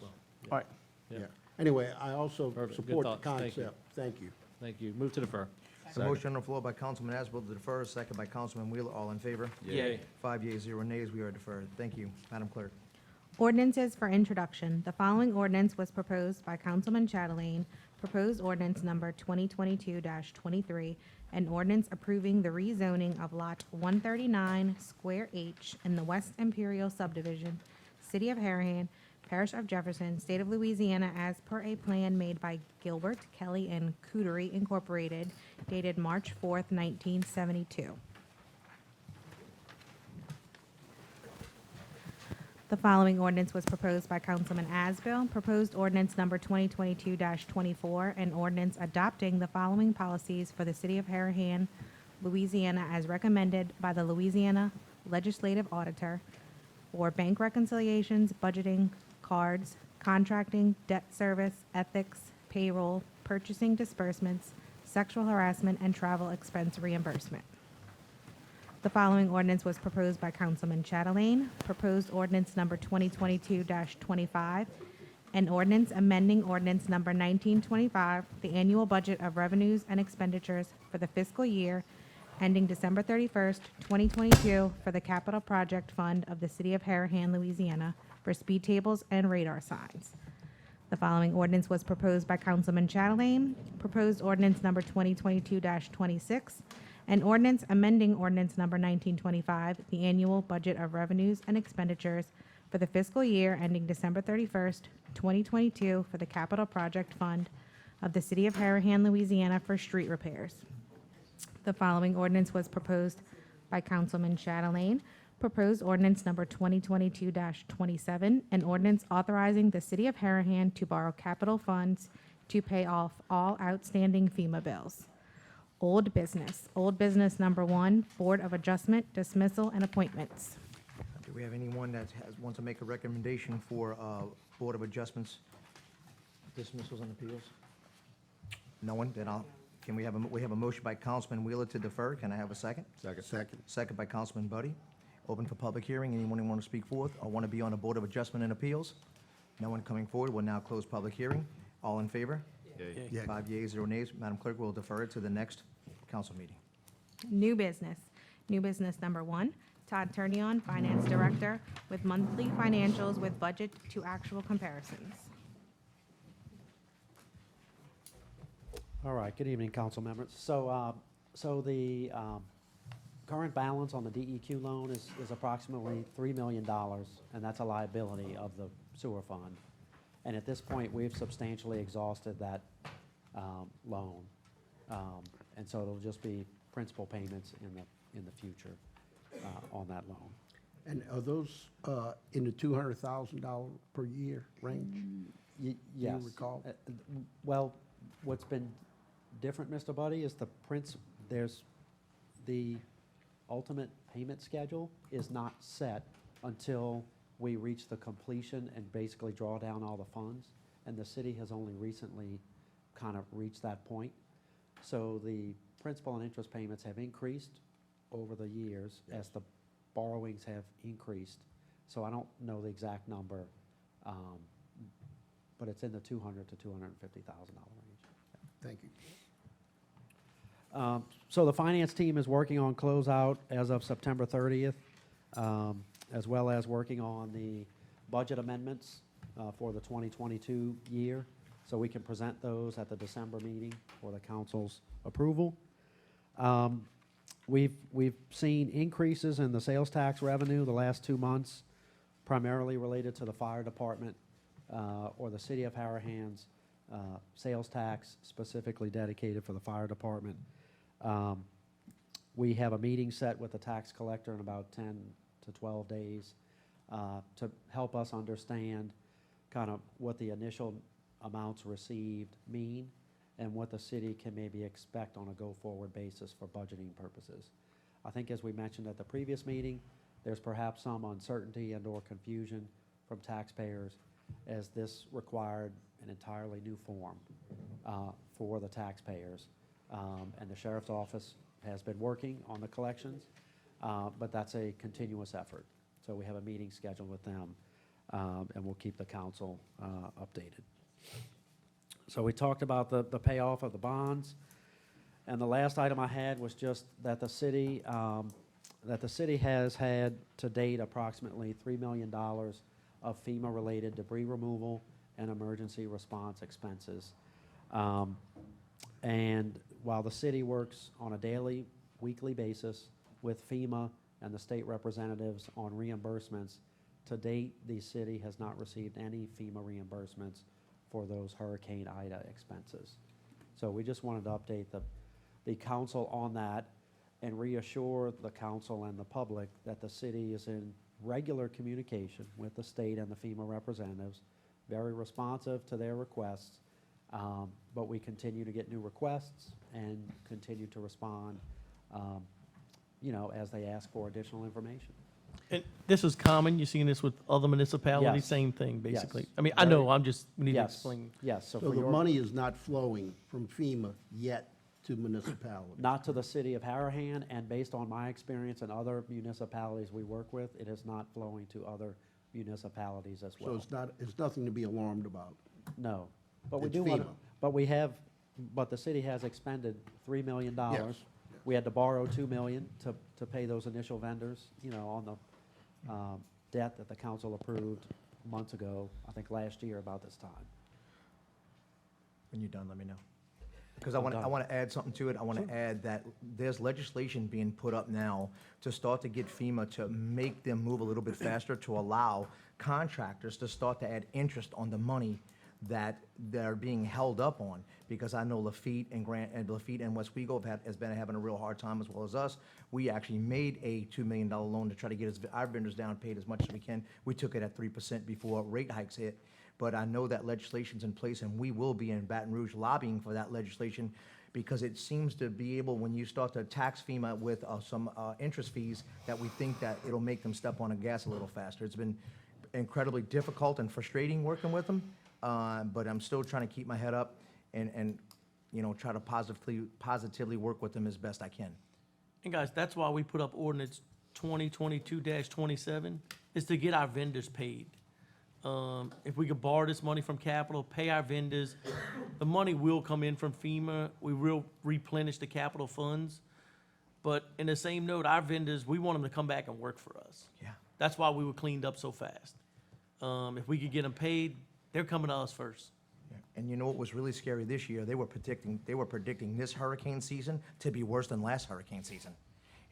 All right. Yeah. Yeah. Anyway, I also Perfect. Good support the thoughts. Thank you. concept. Thank you. Thank you. Move to defer. A motion on the floor by Councilman Asbill to defer, second by Councilman Wheeler. All in favor? Yay. 5 yeas, 0 nays. We are deferred. Thank you, Madam Clerk. Ordinances for introduction. The following ordinance was proposed by Councilman Chatelain, proposed ordinance number 2022-23, an ordinance approving the rezoning of Lot 139, Square H in the West Imperial Subdivision, City of Harahan, Parish of Jefferson, State of Louisiana, as per a plan made by Gilbert, Kelly, and Cootery Incorporated, dated March 4th, 1972. The following ordinance was proposed by Councilman Asbill, proposed ordinance number 2022-24, an ordinance adopting the following policies for the City of Harahan, Louisiana, as recommended by the Louisiana Legislative Auditor for bank reconciliations, budgeting, cards, contracting, debt service, ethics, payroll, purchasing disbursements, sexual harassment, and travel expense reimbursement. The following ordinance was proposed by Councilman Chatelain, proposed ordinance number 2022-25, an ordinance amending ordinance number 1925, the annual budget of revenues and expenditures for the fiscal year ending December 31st, 2022, for the Capital Project Fund of the City of Harahan, Louisiana, for speed tables and radar signs. The following ordinance was proposed by Councilman Chatelain, proposed ordinance number 2022-26, an ordinance amending ordinance number 1925, the annual budget of revenues and expenditures for the fiscal year ending December 31st, 2022, for the Capital Project Fund of the City of Harahan, Louisiana, for street repairs. The following ordinance was proposed by Councilman Chatelain, proposed ordinance number 2022-27, an ordinance authorizing the City of Harahan to borrow capital funds to pay off all outstanding FEMA bills. Old business number 1, Board of Adjustment, dismissal, and appointments. Do we have anyone that wants to make a recommendation for Board of Adjustments, dismissals, and appeals? No one? Then we have a motion by Councilman Wheeler to defer. Can I have a second? Second. Second by Councilman Buddy. Open for public hearing. Anyone who want to speak forth or want to be on the Board of Adjustment and Appeals? No one coming forward. We'll now close public hearing. All in favor? Yeah. 5 yeas, 0 nays. Madam Clerk will defer it to the next council meeting. New business. New business number 1, Todd Turnion, Finance Director, with monthly financials with budget to actual comparisons. All right, good evening, council members. So the current balance on the DEQ loan is approximately $3 million, and that's a liability of the sewer fund. And at this point, we've substantially exhausted that loan. And so it'll just be principal payments in the future on that loan. And are those in the $200,000 per year range? Yes. recall? Well, what's been different, Mr. Buddy, is there's the ultimate payment schedule is not set until we reach the completion and basically draw down all the funds. And the city has only recently kind of reached that point. So the principal and interest payments have increased over the years as the borrowings have increased. So I don't know the exact number, but it's in the $200,000 to $250,000 range. Thank you. So the finance team is working on closeout as of September 30th, as well as working on the budget amendments for the 2022 year. So we can present those at the December meeting for the council's approval. We've seen increases in the sales tax revenue the last 2 months, primarily related to the fire department or the city of Harahan's sales tax specifically dedicated for the fire department. We have a meeting set with the tax collector in about 10 to 12 days to help us understand kind of what the initial amounts received mean and what the city can maybe expect on a go-forward basis for budgeting purposes. I think as we mentioned at the previous meeting, there's perhaps some uncertainty and/or confusion from taxpayers as this required an entirely new form for the taxpayers. And the sheriff's office has been working on the collections, but that's a continuous effort. So we have a meeting scheduled with them, and we'll keep the council updated. So we talked about the payoff of the bonds, and the last item I had was just that the city has had to date approximately $3 million of FEMA-related debris removal and emergency response expenses. And while the city works on a daily, weekly basis with FEMA and the state representatives on reimbursements, to date, the city has not received any FEMA reimbursements for those Hurricane Ida expenses. So we just wanted to update the council on that and reassure the council and the public that the city is in regular communication with the state and the FEMA representatives, very responsive to their requests, but we continue to get new requests and continue to respond, as they ask for additional information. And this is common, you're seeing this with other municipalities, Yes. same thing, basically. Yes. I mean, I know, we need to Yes, explain. yes, so So for the your, money is not flowing from FEMA yet to municipalities? not to the city of Harahan, and based on my experience in other municipalities we work with, it is not flowing to other municipalities as well. So it's nothing to be alarmed about? No, but we It's do want, FEMA. but the city has expended $3 million. Yes. We had to borrow $2 million to pay those initial vendors, on the debt that the council approved months ago, I think last year about this time. When you're done, let me know. Because I want to add something to it. I want to add that there's legislation being put up now to start to get FEMA to make them move a little bit faster to allow contractors to start to add interest on the money that they're being held up on. Because I know Lafitte and Westwego has been having a real hard time as well as us. We actually made a $2 million loan to try to get our vendors down, paid as much as we can. We took it at 3% before rate hikes hit. But I know that legislation's in place, and we will be in Baton Rouge lobbying for that legislation, because it seems to be able, when you start to tax FEMA with some interest fees, that we think that it'll make them step on the gas a little faster. It's been incredibly difficult and frustrating working with them, but I'm still trying to keep my head up and try to positively work with them as best I can. And guys, that's why we put up ordinance 2022-27, is to get our vendors paid. If we could borrow this money from capital, pay our vendors, the money will come in from FEMA. We will replenish the capital funds. But in the same note, our vendors, we want them to come back and work for us. Yeah. That's why we were cleaned up so fast. If we could get them paid, they're coming to us first. Yeah. And you know what was really scary this year? They were predicting this hurricane season to be worse than last hurricane season.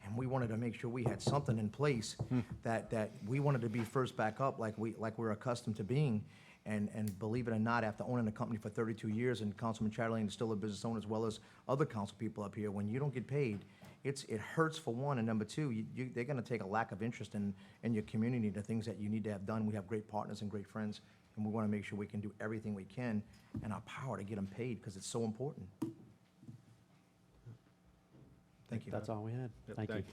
And we wanted to make sure we had something in place that we wanted to be first back up like we're accustomed to being. And believe it or not, after owning the company for 32 years, and Councilman Chatterley is still a business owner as well as other council people up here, when you don't get paid, it hurts for one, and number two, they're gonna take a lack of interest in your community, the things that you need to have done. We have great partners and great friends, and we wanna make sure we can do everything we can in our power to get them paid, because it's so important. Thank you. That's all we had. Thank you.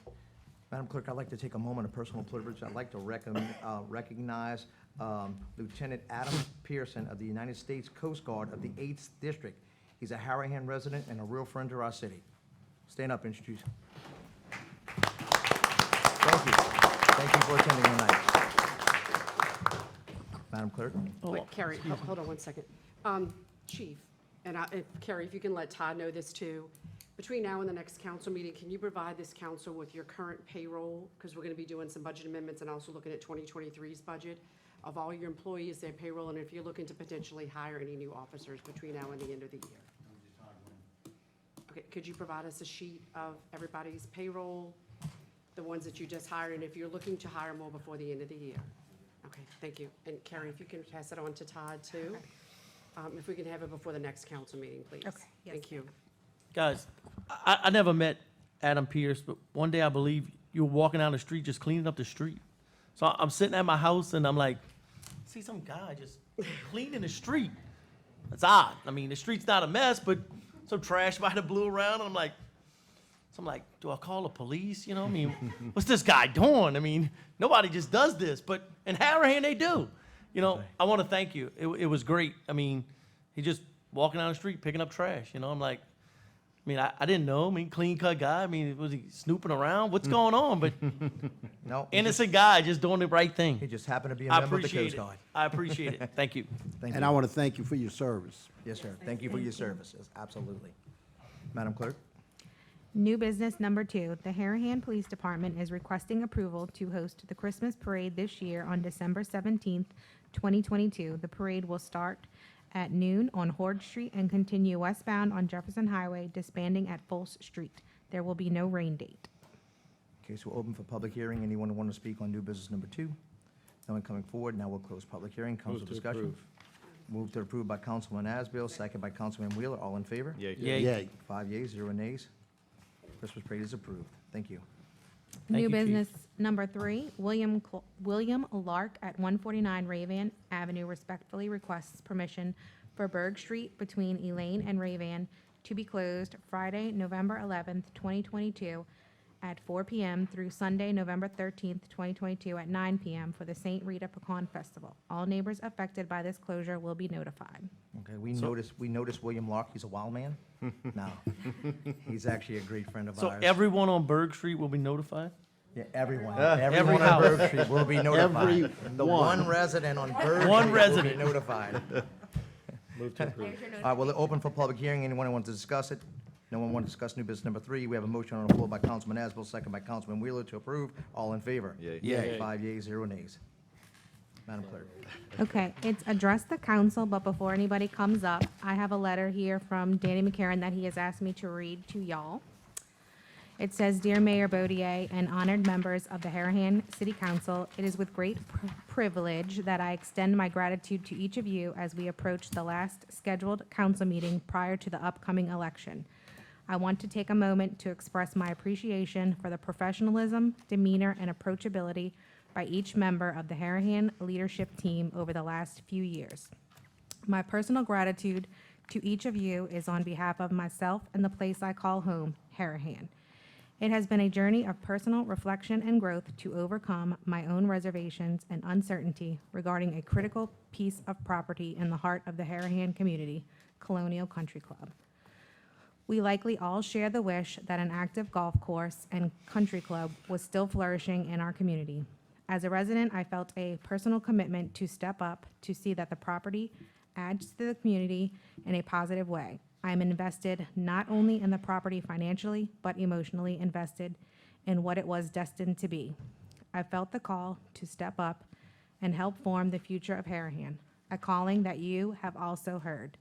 Madam Clerk, I'd like to take a moment of personal privilege. I'd like to recognize Lieutenant Adam Pearson of the United States Coast Guard of the 8th District. He's a Harahan resident and a real friend to our city. Stand up, introduce. Thank you. Thank you for attending tonight. Madam Clerk? Wait, Carrie, hold on one second. Chief, Carrie, if you can let Todd know this too. Between now and the next council meeting, can you provide this council with your current payroll? Because we're going to be doing some budget amendments and also looking at 2023's budget of all your employees, their payroll, and if you're looking to potentially hire any new officers between now and the end of the year. Okay, could you provide us a sheet of everybody's payroll, the ones that you just hired, and if you're looking to hire more before the end of the year? Okay, thank you. And Carrie, if you can pass it on to Todd too. If we can have it before the next council meeting, please. Okay, yes, Thank you. Guys, I never met Adam Pierce, but one day I believe you were walking down the street just cleaning up the street. So I'm sitting at my house and I'm like, see some guy just cleaning the street. That's odd. I mean, the street's not a mess, but some trash might have blew around. And I'm like, do I call the police? You know, I mean, what's this guy doing? I mean, nobody just does this, but in Harahan they do. You know, I want to thank you. It was great. I mean, he just walking down the street picking up trash. You know, I'm like, I mean, I didn't know. I mean, clean cut guy. I mean, was he snooping around? What's going on? But No. innocent guy just doing the right thing. He just happened to be a I member of the appreciate Coast it. Guard. I appreciate it. Thank you. Thank And you. I want to thank you for your service. Yes, sir. Thank you for your services. Absolutely. Madam Clerk? New business number 2, the Harahan Police Department is requesting approval to host the Christmas parade this year on December 17th, 2022. The parade will start at noon on Horde Street and continue westbound on Jefferson Highway, disbanding at Fulse Street. There will be no rain date. Okay, so we're open for public hearing. Anyone want to speak on new business number 2? No one coming forward. Now we'll close public hearing. Council discussion. Move to approve by Councilman Asbill, second by Councilman Wheeler. All in favor? Yay. Yay. Yay. 5 yeas, 0 nays. Christmas parade is approved. Thank you. Thank New you, Chief. business number 3, William Lark at 149 Ravan Avenue respectfully requests permission for Berg Street between Elaine and Ravan to be closed Friday, November 11th, 2022 at 4 p.m. through Sunday, November 13th, 2022 at 9 p.m. for the St. Rita Pecan Festival. All neighbors affected by this closure will be notified. Okay, we noticed William Lark. He's a wild man? No. He's actually a great friend of So ours. everyone on Berg Street will be notified? Yeah, everyone. Every Everyone on house. Berg Street will be notified. The one resident on Berg One Street resident. will be notified. Move to approve. All right, well, open for public hearing. Anyone want to discuss it? No one want to discuss new business number 3. We have a motion on the floor by Councilman Asbill, second by Councilman Wheeler to approve. All in favor? Yay. Yay. 5 yeas, 0 nays. Madam Clerk. Okay, it's addressed to council, but before anybody comes up, I have a letter here from Danny McCarron that he has asked me to read to y'all. It says, "Dear Mayor Bodier and honored members of the Harahan City Council, it is with great privilege that I extend my gratitude to each of you as we approach the last scheduled council meeting prior to the upcoming election. I want to take a moment to express my appreciation for the professionalism, demeanor, and approachability by each member of the Harahan leadership team over the last few years. My personal gratitude to each of you is on behalf of myself and the place I call home, Harahan. It has been a journey of personal reflection and growth to overcome my own reservations and uncertainty regarding a critical piece of property in the heart of the Harahan community, Colonial Country Club. We likely all share the wish that an active golf course and country club was still flourishing in our community. As a resident, I felt a personal commitment to step up to see that the property adds to the community in a positive way. I am invested not only in the property financially, but emotionally invested in what it was destined to be. I felt the call to step up and help form the future of Harahan, a calling that you have also heard.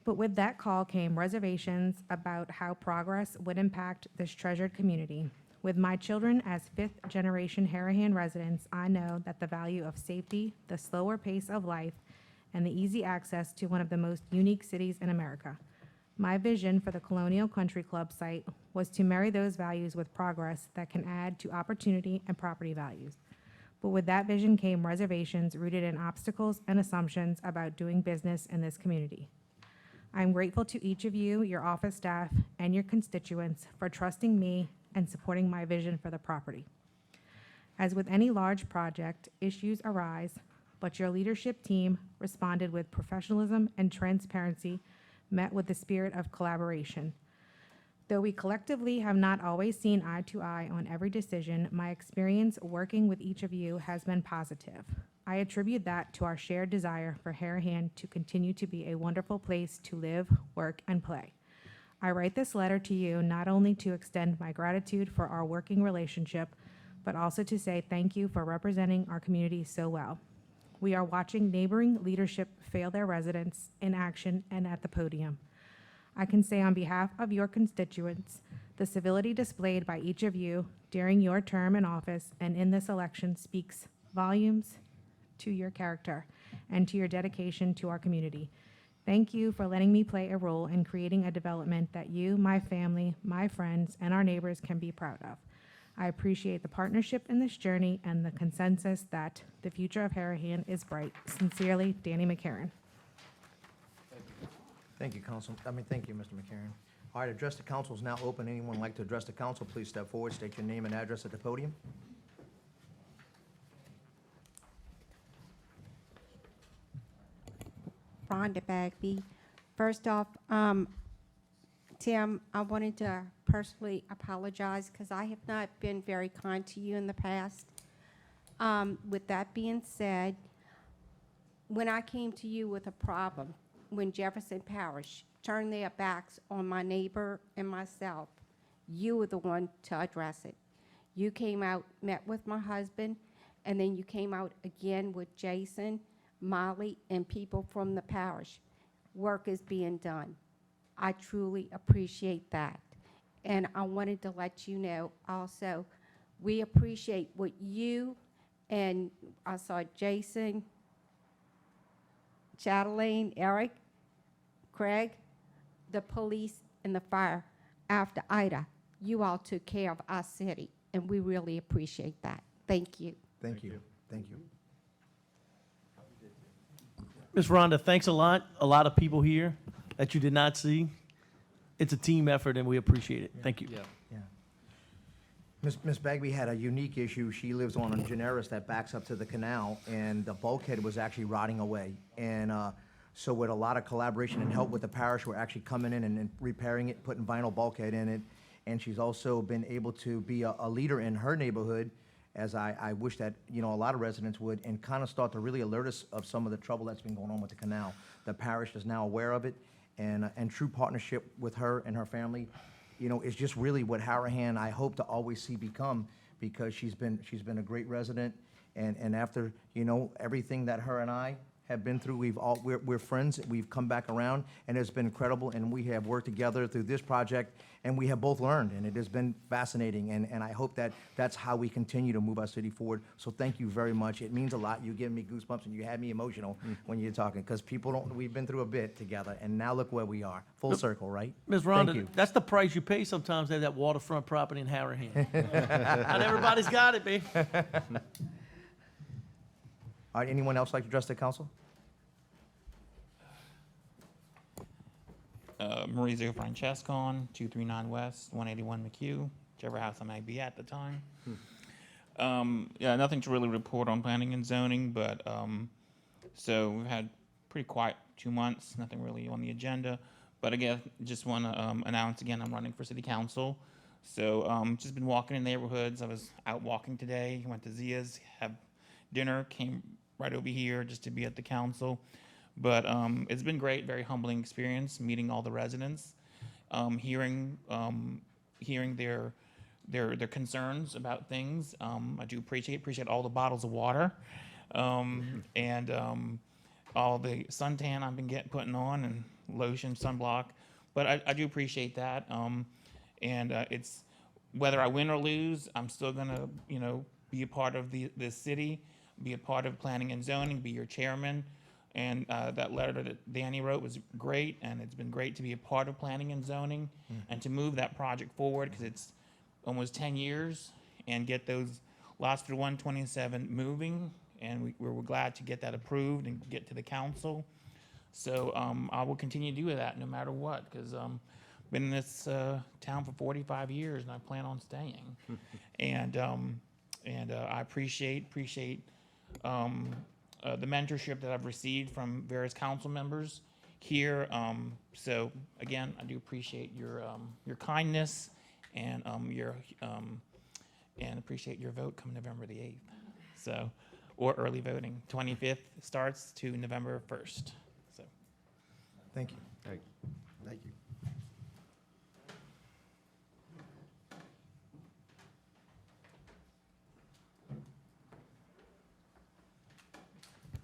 But with that call came reservations about how progress would impact this treasured community. With my children as fifth-generation Harahan residents, I know that the value of safety, the slower pace of life, and the easy access to one of the most unique cities in America. My vision for the Colonial Country Club site was to marry those values with progress that can add to opportunity and property values. But with that vision came reservations rooted in obstacles and assumptions about doing business in this community. I am grateful to each of you, your office staff, and your constituents for trusting me and supporting my vision for the property. As with any large project, issues arise, but your leadership team responded with professionalism and transparency, met with the spirit of collaboration. Though we collectively have not always seen eye to eye on every decision, my experience working with each of you has been positive. I attribute that to our shared desire for Harahan to continue to be a wonderful place to live, work, and play. I write this letter to you not only to extend my gratitude for our working relationship, but also to say thank you for representing our community so well. We are watching neighboring leadership fail their residents in action and at the podium. I can say on behalf of your constituents, the civility displayed by each of you during your term in office and in this election speaks volumes to your character and to your dedication to our community. Thank you for letting me play a role in creating a development that you, my family, my friends, and our neighbors can be proud of. I appreciate the partnership in this journey and the consensus that the future of Harahan is bright. Sincerely, Danny McCarron. Thank you, thank you, Mr. McCarron. All right, address the council is now open. Anyone like to address the council, please step forward, state your name and address at the podium. Rhonda Bagby. First off, Tim, I wanted to personally apologize because I have not been very kind to you in the past. With that being said, when I came to you with a problem, when Jefferson Parish turned their backs on my neighbor and myself, you were the one to address it. You came out, met with my husband, and then you came out again with Jason, Molly, and people from the parish. Work is being done. I truly appreciate that. And I wanted to let you know also, we appreciate what you and I saw Jason, Chatelaine, Eric, Craig, the police, and the fire after Ida. You all took care of our city, and we really appreciate that. Thank you. Thank you. Thank you. Ms. Rhonda, thanks a lot. A lot of people here that you did not see. It's a team effort, and we appreciate it. Thank you. Yeah. Yeah. Ms. Bagby had a unique issue. She lives on a generis that backs up to the canal, and the bulkhead was actually rotting away. And so with a lot of collaboration and help with the parish, we're actually coming in and repairing it, putting vinyl bulkhead in it. And she's also been able to be a leader in her neighborhood, as I wish that, a lot of residents would, and kind of start to really alert us of some of the trouble that's been going on with the canal. The parish is now aware of it, and true partnership with her and her family, is just really what Harahan I hope to always see become, because she's been a great resident, and after, everything that her and I have been through, we're friends, we've come back around, and it's been incredible, and we have worked together through this project, and we have both learned, and it has been fascinating, and I hope that that's how we continue to move our city forward. So thank you very much. It means a lot. You give me goosebumps, and you had me emotional when you're talking, because we've been through a bit together, and now look where we are. Full circle, right? Ms. Thank Rhonda, you. that's the price you pay sometimes to have that waterfront property in Harahan. Not everybody's got it, babe. All right, anyone else like to address the council? Maurizio Francescon, 239 West, 181 McHugh, whichever house I may be at the time. Yeah, nothing to really report on planning and zoning, but so we've had pretty quiet 2 months, nothing really on the agenda. But again, just want to announce again, I'm running for city council. So just been walking in neighborhoods. I was out walking today, went to Zia's, had dinner, came right over here just to be at the council. But it's been great, very humbling experience, meeting all the residents, hearing their concerns about things. I do appreciate all the bottles of water, and all the suntan I've been putting on, and lotion, sunblock. But I do appreciate that, and it's whether I win or lose, I'm still gonna be a part of this city, be a part of planning and zoning, be your chairman. And that letter that Danny wrote was great, and it's been great to be a part of planning and zoning and to move that project forward, because it's almost 10 years, and get those lots through 127 moving, and we're glad to get that approved and get to the council. So I will continue to do that no matter what, because I've been in this town for 45 years, and I plan on staying. And I appreciate the mentorship that I've received from various council members here. So again, I do appreciate your kindness and and appreciate your vote come November the 8th. So, or early voting. 25th starts to November 1st. So. Thank you. Thank Thank you.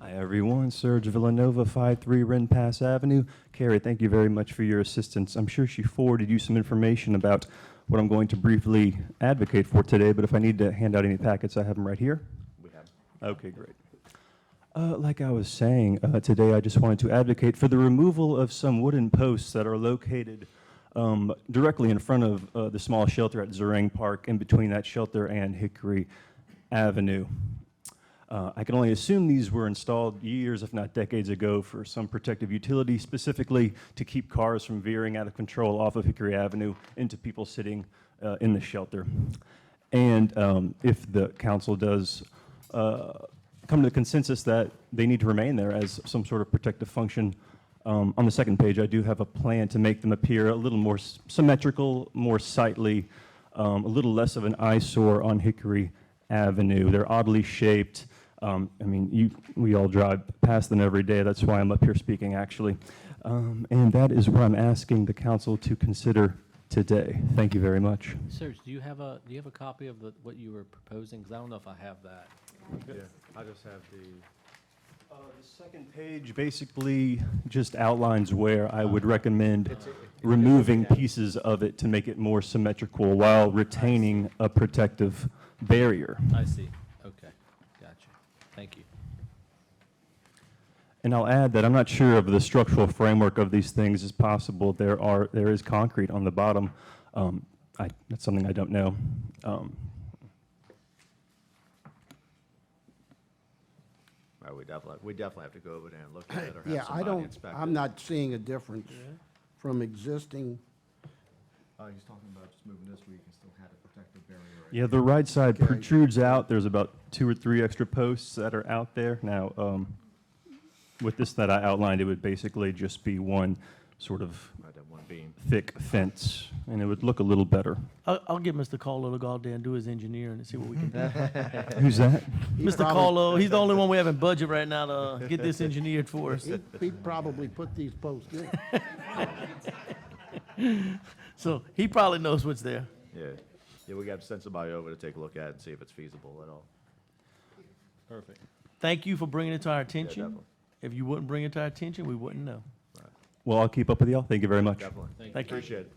Hi, everyone. Serge Villanova, 53 Ren Pass Avenue. Carrie, thank you very much for your assistance. I'm sure she forwarded you some information about what I'm going to briefly advocate for today, but if I need to hand out any packets, I have them right here. We have. Okay, great. Like I was saying, today I just wanted to advocate for the removal of some wooden posts that are located directly in front of the small shelter at Zerang Park, in between that shelter and Hickory Avenue. I can only assume these were installed years, if not decades ago, for some protective utility, specifically to keep cars from veering out of control off of Hickory Avenue into people sitting in the shelter. And if the council does come to the consensus that they need to remain there as some sort of protective function, on the second page, I do have a plan to make them appear a little more symmetrical, more sightly, a little less of an eyesore on Hickory Avenue. They're oddly shaped. I mean, we all drive past them every day. That's why I'm up here speaking, actually. And that is what I'm asking the council to consider today. Thank you very much. Serge, do you have a copy of what you were proposing? Because I don't know if I have that. Yeah, I just have the. The second page basically just outlines where I would recommend removing pieces of it to make it more symmetrical while retaining a protective barrier. I see. Okay. Gotcha. Thank you. And I'll add that I'm not sure of the structural framework of these things is possible. There is concrete on the bottom. That's something I don't know. We definitely have to go over there and look at it or Yeah, have I somebody don't, inspect it. I'm not seeing a difference from existing. He's talking about just moving this where you can still have a protective barrier. Right? Yeah, the right side Okay. protrudes out. There's about 2 or 3 extra posts that are out there. Now, with this that I outlined, it would basically just be one sort of Right, that one beam. thick fence, and it would look a little better. I'll get Mr. Carlo to go out there and do his engineering and see what we can do. Who's that? Mr. probably- Carlo, he's the only one we have in budget right now to get this engineered for us. He probably put these posts in. So he probably knows what's there. Yeah. Yeah, we got to send somebody over to take a look at it and see if it's feasible at all. Perfect. Thank you for bringing it to our attention. definitely. If you wouldn't bring it to our attention, we wouldn't know. Well, I'll keep up with y'all. Thank you very much. Definitely. Thank you. Appreciate it.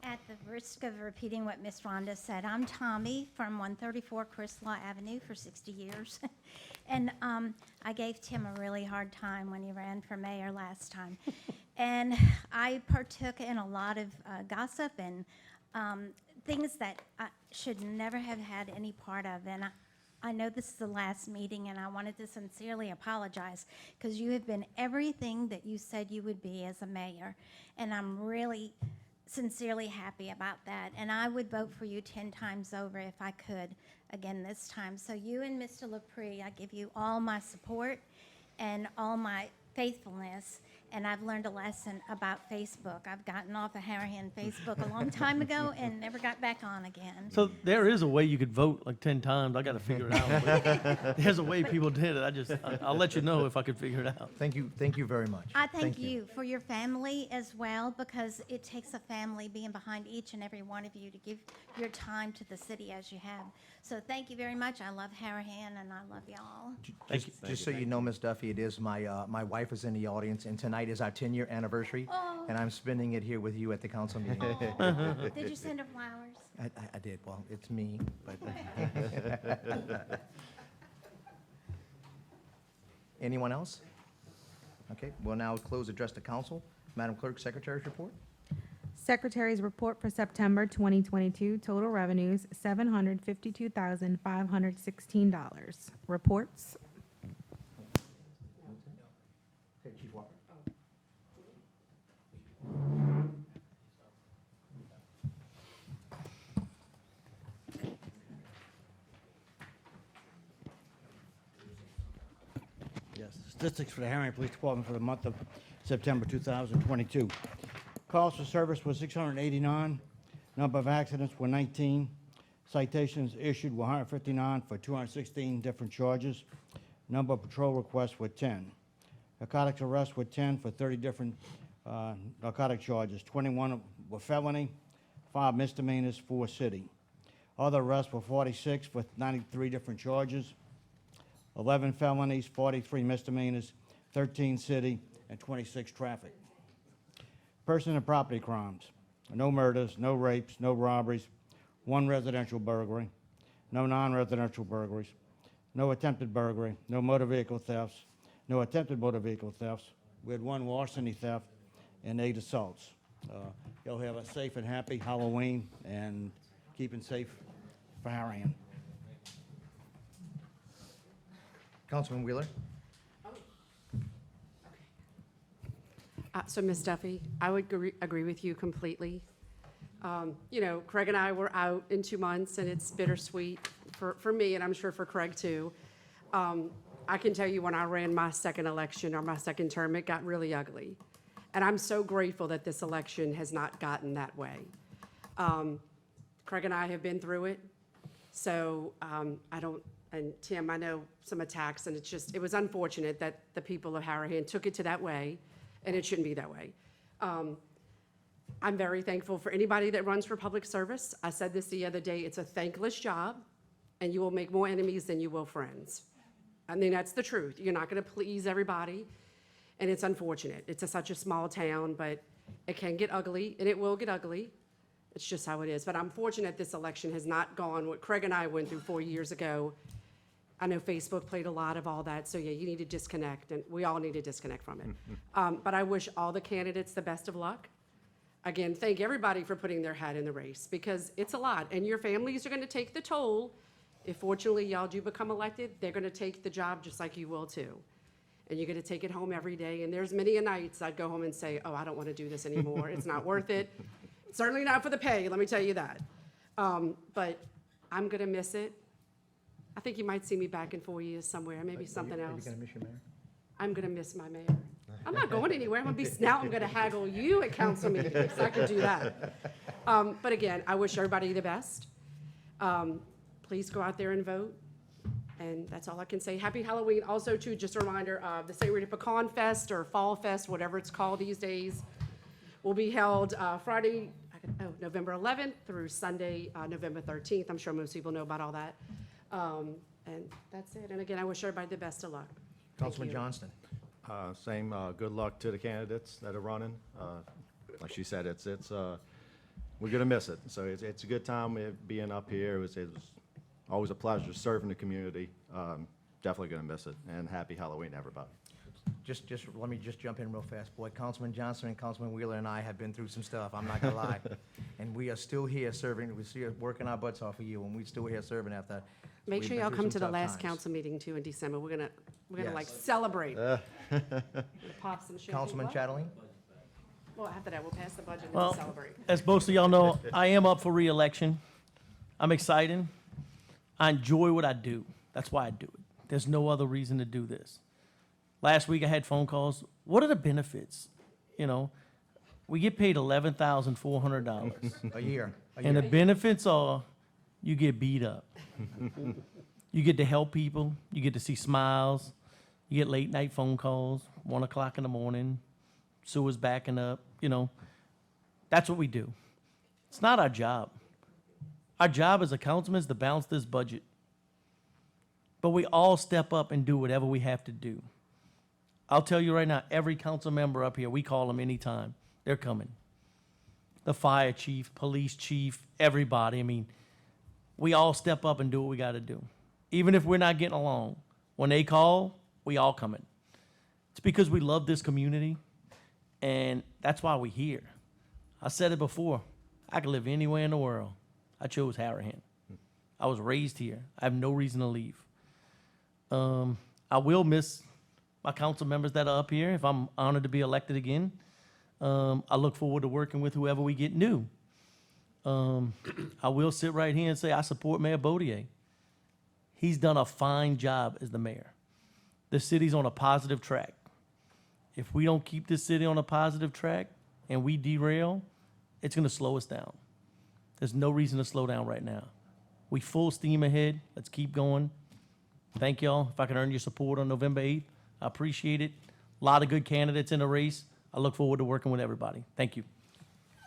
At the risk of repeating what Miss Rhonda said, I'm Tommy from 134 Crislaw Avenue for 60 years. And I gave Tim a really hard time when he ran for mayor last time. And I partook in a lot of gossip and things that I should never have had any part of. And I know this is the last meeting, and I wanted to sincerely apologize because you have been everything that you said you would be as a mayor. And I'm really sincerely happy about that. And I would vote for you 10 times over if I could again this time. So you and Mr. LaPree, I give you all my support and all my faithfulness. And I've learned a lesson about Facebook. I've gotten off of Harahan Facebook a long time ago and never got back on again. So there is a way you could vote like 10 times. I got to figure it out. But there's a way people did it. I'll let you know if I can figure it out. Thank you very much. I thank you for your family as well, because it takes a family being behind each and every one of you to give your time to the city as you have. So thank you very much. I love Harahan and I love y'all. Just so you know, Ms. Duffy, it is my wife is in the audience, and tonight is our 10-year anniversary, Oh. and I'm spending it here with you at the council meeting. Oh, did you send her flowers? I did. Well, it's me, but. Anyone else? Okay, we'll now close address to council. Madam Clerk, Secretary's report. Secretary's report for September 2022, total revenues, $752,516. Reports. Okay, Chief Walker. statistics for the Harahan Police Department for the month of September 2022. Calls for service were 689. Number of accidents were 19. Citations issued were 159 for 216 different charges. Number of patrol requests were 10. Narcotics arrests were 10 for 30 different narcotic charges. 21 were felony, 5 misdemeanors, 4 city. Other arrests were 46 with 93 different charges. 11 felonies, 43 misdemeanors, 13 city, and 26 traffic. Person and property crimes: no murders, no rapes, no robberies, 1 residential burglary, no non-residential burglaries, no attempted burglary, no motor vehicle thefts, no attempted motor vehicle thefts. We had 1 larceny theft and 8 assaults. Y'all have a safe and happy Halloween, and keeping safe for Harahan. Councilman Wheeler? So, Ms. Duffy, I would agree with you completely. You know, Craig and I were out in 2 months, and it's bittersweet for me, and I'm sure for Craig too. I can tell you when I ran my second election or my second term, it got really ugly. And I'm so grateful that this election has not gotten that way. Craig and I have been through it, so and Tim, I know some attacks, and it was unfortunate that the people of Harahan took it to that way, and it shouldn't be that way. I'm very thankful for anybody that runs for public service. I said this the other day, it's a thankless job, and you will make more enemies than you will friends. I mean, that's the truth. You're not gonna please everybody, and it's unfortunate. It's such a small town, but it can get ugly, and it will get ugly. It's just how it is. But I'm fortunate this election has not gone what Craig and I went through 4 years ago. I know Facebook played a lot of all that, so yeah, you need to disconnect, and we all need to disconnect from it. But I wish all the candidates the best of luck. Again, thank everybody for putting their hat in the race, because it's a lot, and your families are gonna take the toll. If fortunately y'all do become elected, they're gonna take the job just like you will too. And you're gonna take it home every day, and there's many a nights I'd go home and say, oh, I don't wanna do this anymore, it's not worth it. Certainly not for the pay, let me tell you that. But I'm gonna miss it. I think you might see me back in 4 years somewhere, maybe something else. Are you gonna miss your mayor? I'm gonna miss my mayor. I'm not going anywhere. I'm gonna haggle you at council meetings. I can do that. But again, I wish everybody the best. Please go out there and vote. And that's all I can say. Happy Halloween. Also, too, just a reminder, the St. Rita Pecan Fest or Fall Fest, whatever it's called these days, will be held Friday, November 11th through Sunday, November 13th. I'm sure most people know about all that. And that's it. And again, I wish everybody the best of luck. Councilman Johnston? Same, good luck to the candidates that are running. Like she said, we're gonna miss it. So it's a good time being up here. It was always a pleasure serving the community. Definitely gonna miss it. And happy Halloween, everybody. Let me just jump in real fast. Boy, Councilman Johnson and Councilman Wheeler and I have been through some stuff, I'm not gonna lie. And we are still here serving, we're still working our butts off for you, and we're still here serving after. Make we've sure been y'all through come some to the tough last times. council meeting too in December. We're gonna like Yes. celebrate. Pop some champagne. Councilman What? Chatterley? Well, after that, we'll pass the budget and Well, celebrate. as most of y'all know, I am up for reelection. I'm excited. I enjoy what I do. That's why I do it. There's no other reason to do this. Last week I had phone calls. What are the benefits? You know, we get paid $11,400. A year. And the benefits are you get beat up. You get to help people. You get to see smiles. You get late night phone calls, 1 o'clock in the morning, sewer's backing up, you know. That's what we do. It's not our job. Our job as a councilman is to balance this budget. But we all step up and do whatever we have to do. I'll tell you right now, every council member up here, we call them anytime. They're coming. The fire chief, police chief, everybody. I mean, we all step up and do what we got to do. Even if we're not getting along, when they call, we all coming. It's because we love this community, and that's why we're here. I said it before. I could live anywhere in the world. I chose Harahan. I was raised here. I have no reason to leave. I will miss my council members that are up here if I'm honored to be elected again. I look forward to working with whoever we get new. I will sit right here and say I support Mayor Baudier. He's done a fine job as the mayor. the city's on a positive track. If we don't keep this city on a positive track and we derail, it's gonna slow us down. There's no reason to slow down right now. We full steam ahead. Let's keep going. Thank y'all. If I can earn your support on November 8th, I appreciate it. A lot of good candidates in the race. I look forward to working with everybody. Thank you.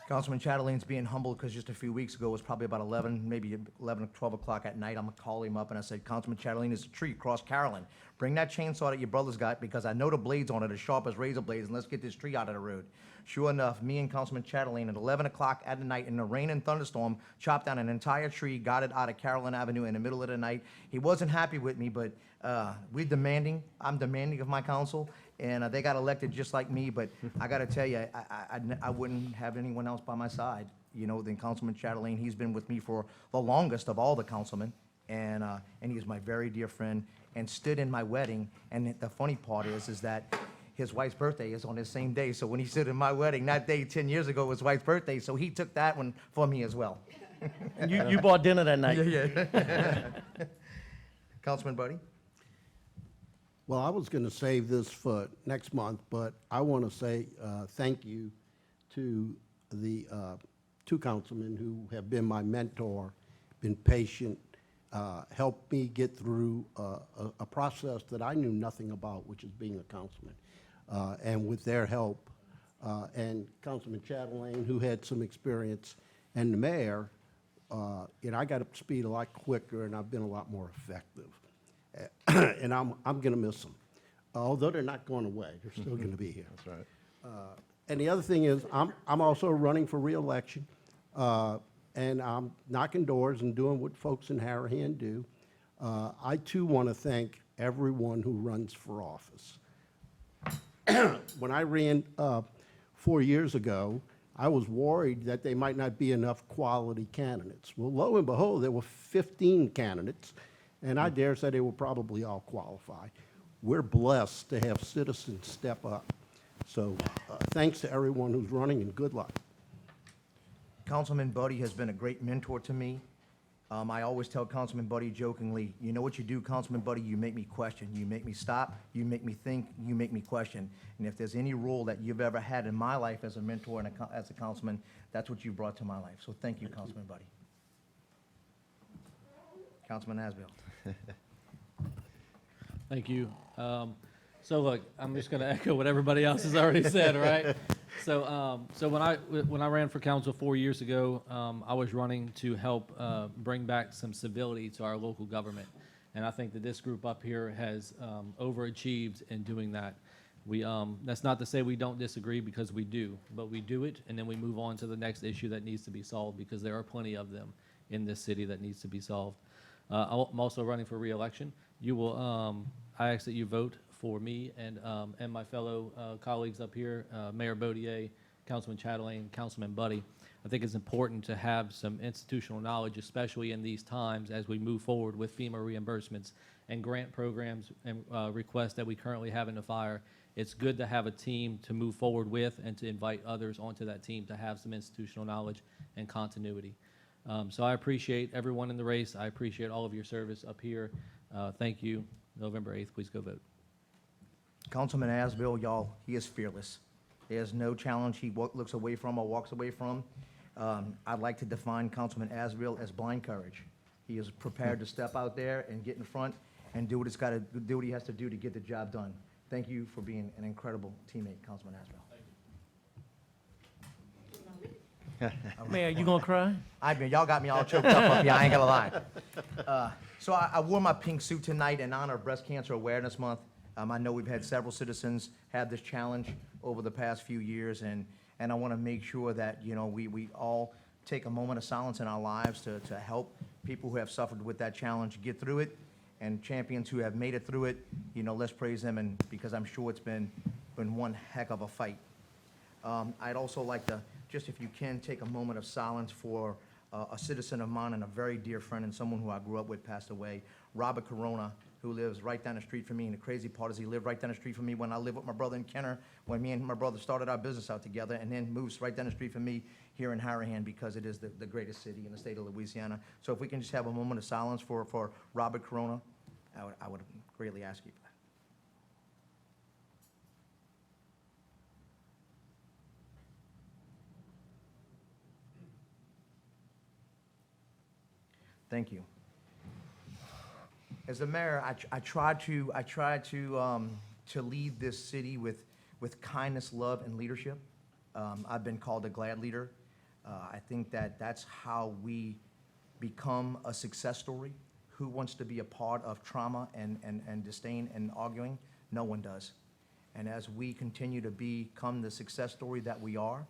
Councilman Chatelain's being humble because just a few weeks ago, it was probably about 11, maybe 11 or 12 o'clock at night. I'm gonna call him up and I said, Councilman Chatelain, there's a tree across Carolyn. Bring that chainsaw that your brother's got because I know the blades on it are sharp as razor blades and let's get this tree out of the road. Sure enough, me and Councilman Chatelain at 11 o'clock at night in the rain and thunderstorm chopped down an entire tree, got it out of Carolyn Avenue in the middle of the night. He wasn't happy with me, but I'm demanding of my council, and they got elected just like me, but I gotta tell you, I wouldn't have anyone else by my side, you know, than Councilman Chatelain. He's been with me for the longest of all the councilmen, and he is my very dear friend, and stood in my wedding, and the funny part is that his wife's birthday is on the same day, so when he stood in my wedding, that day 10 years ago was his wife's birthday, so he took that one for me as well. And you bought dinner that night. Yeah. Councilman Buddy? Well, I was going to save this for next month, but I want to say thank you to the two councilmen who have been my mentor, been patient, helped me get through a process that I knew nothing about, which is being a councilman. And with their help, and Councilman Chatelain, who had some experience, and the mayor, I got up to speed a lot quicker, and I've been a lot more effective. And I'm going to miss them. Although they're not going away, they're still going to be here. That's right. And the other thing is, I'm also running for reelection, and I'm knocking doors and doing what folks in Harahan do. I too want to thank everyone who runs for office. When I ran 4 years ago, I was worried that there might not be enough quality candidates. Well, lo and behold, there were 15 candidates, and I dare say they will probably all qualify. We're blessed to have citizens step up. So thanks to everyone who's running, and good luck. Councilman Buddy has been a great mentor to me. I always tell Councilman Buddy jokingly, you know what you do, Councilman Buddy? You make me question. You make me stop. You make me think. You make me question. And if there's any role that you've ever had in my life as a mentor and as a councilman, that's what you brought to my life. So thank you, Councilman Buddy. Councilman Asbill. Thank you. So look, I'm just gonna echo what everybody else has already said, right? So when I ran for council 4 years ago, I was running to help bring back some civility to our local government. And I think that this group up here has overachieved in doing that. That's not to say we don't disagree, because we do, but we do it and then we move on to the next issue that needs to be solved, because there are plenty of them in this city that needs to be solved. I'm also running for re-election. I ask that you vote for me and my fellow colleagues up here, Mayor Bodier, Councilman Chatelain, Councilman Buddy. I think it's important to have some institutional knowledge, especially in these times as we move forward with FEMA reimbursements and grant programs and requests that we currently have in the fire. It's good to have a team to move forward with and to invite others onto that team to have some institutional knowledge and continuity. So I appreciate everyone in the race. I appreciate all of your service up here. Thank you. November 8th, please go vote. Councilman Asbill, y'all, he is fearless. There's no challenge he looks away from or walks away from. I'd like to define Councilman Asbill as blind courage. He is prepared to step out there and get in front and do what he has to do to get the job done. Thank you for being an incredible teammate, Councilman Asbill. Mayor, you gonna cry? Y'all got me all choked up here, I ain't gonna lie. So I wore my pink suit tonight in honor of Breast Cancer Awareness Month. I know we've had several citizens have this challenge over the past few years, and I want to make sure that, you know, we all take a moment of silence in our lives to help people who have suffered with that challenge get through it, and champions who have made it through it, you know, let's praise them, and because I'm sure it's been one heck of a fight. I'd also like to, just if you can, take a moment of silence for a citizen of mine and a very dear friend and someone who I grew up with passed away, Robert Corona, who lives right down the street from me. And the crazy part is he lived right down the street from me when I lived with my brother in Kenner, when me and my brother started our business out together, and then moves right down the street from me here in Harahan, because it is the greatest city in the state of Louisiana. So if we can just have a moment of silence for Robert Corona, I would greatly ask you for that. Thank you. As the mayor, I try to lead this city with kindness, love, and leadership. I've been called a glad leader. I think that that's how we become a success story. Who wants to be a part of trauma and disdain and arguing? No one does. And as we continue to become the success story that we are,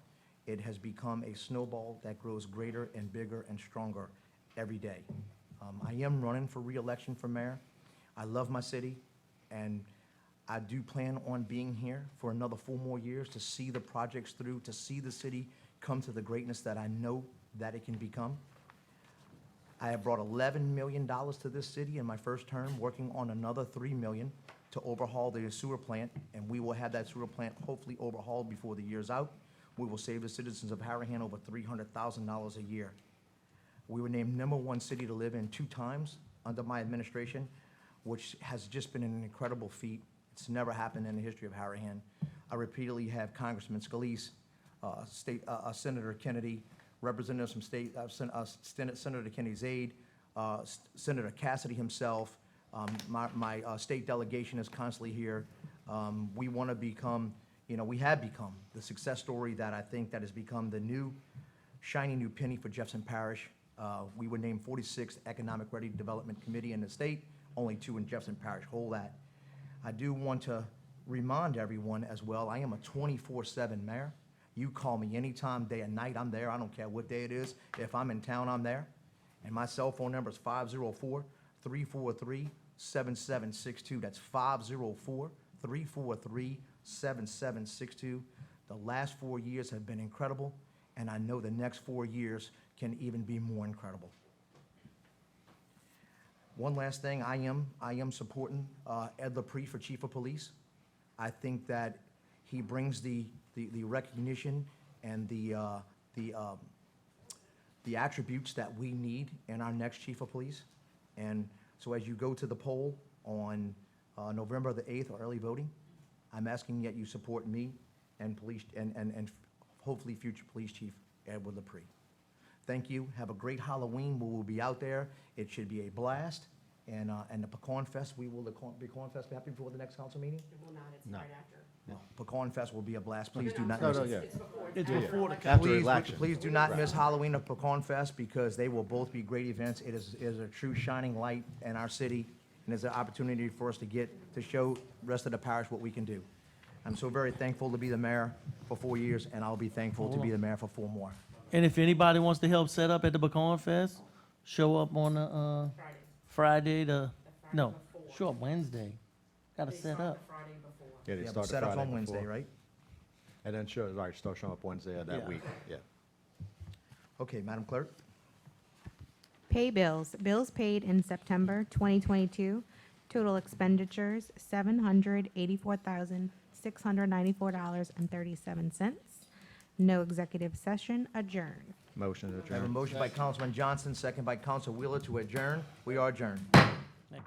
it has become a snowball that grows greater and bigger and stronger every day. I am running for re-election for mayor. I love my city, and I do plan on being here for another 4 more years to see the projects through, to see the city come to the greatness that I know that it can become. I have brought $11 million to this city in my first term, working on another $3 million to overhaul the sewer plant, and we will have that sewer plant hopefully overhauled before the year's out. We will save the citizens of Harahan over $300,000 a year. We were named #1 city to live in 2 times under my administration, which has just been an incredible feat. It's never happened in the history of Harahan. I repeatedly have Congressman Scalise, Senator Kennedy, representatives from Senator Kennedy's aide, Senator Cassidy himself. My state delegation is constantly here. We want to become, we have become the success story that I think that has become the new, shiny new penny for Jefferson Parish. We were named 46th Economic Ready Development Committee in the state, only 2 in Jefferson Parish. Hold that. I do want to remind everyone as well, I am a 24/7 mayor. You call me anytime, day and night, I'm there. I don't care what day it is. If I'm in town, I'm there. And my cell phone number is 504-343-7762. That's 504-343-7762. The last 4 years have been incredible, and I know the next 4 years can even be more incredible. One last thing, I am supporting Ed LaPree for Chief of Police. I think that he brings the recognition and the attributes that we need in our next Chief of Police. And so as you go to the poll on November the 8th or early voting, I'm asking that you support me and police and hopefully future Police Chief Edward LaPree. Thank you. Have a great Halloween. We will be out there. It should be a blast. And the Pecan Fest, the Pecan Fest be happening before the next council meeting? It will not, it's No. right after. No. Pecan Fest will be a blast. Please do not No, miss no, it. yeah. It's before. It's Yeah, yeah. before the After Please, election. please do not miss Halloween or Pecan Fest because they will both be great events. It is a true shining light in our city, and it's an opportunity for us to show the rest of the parish what we can do. I'm so very thankful to be the mayor for 4 years, and I'll be thankful to be the mayor for 4 more. And if anybody wants to help set up at the Pecan Fest, show up on Friday no, show up Wednesday. Got to set up. Friday before. Yeah, they Yeah, start the set up Friday on Wednesday, before. right? And then start showing up Wednesday of that Yeah. week, yeah. Okay, Madam Clerk. Pay bills. Bills paid in September 2022. Total expenditures, $784,694.37. No executive session. Adjourn. Motion to I have a adjourn. motion by Councilman Johnson, second by Council Wheeler to adjourn. We are adjourned.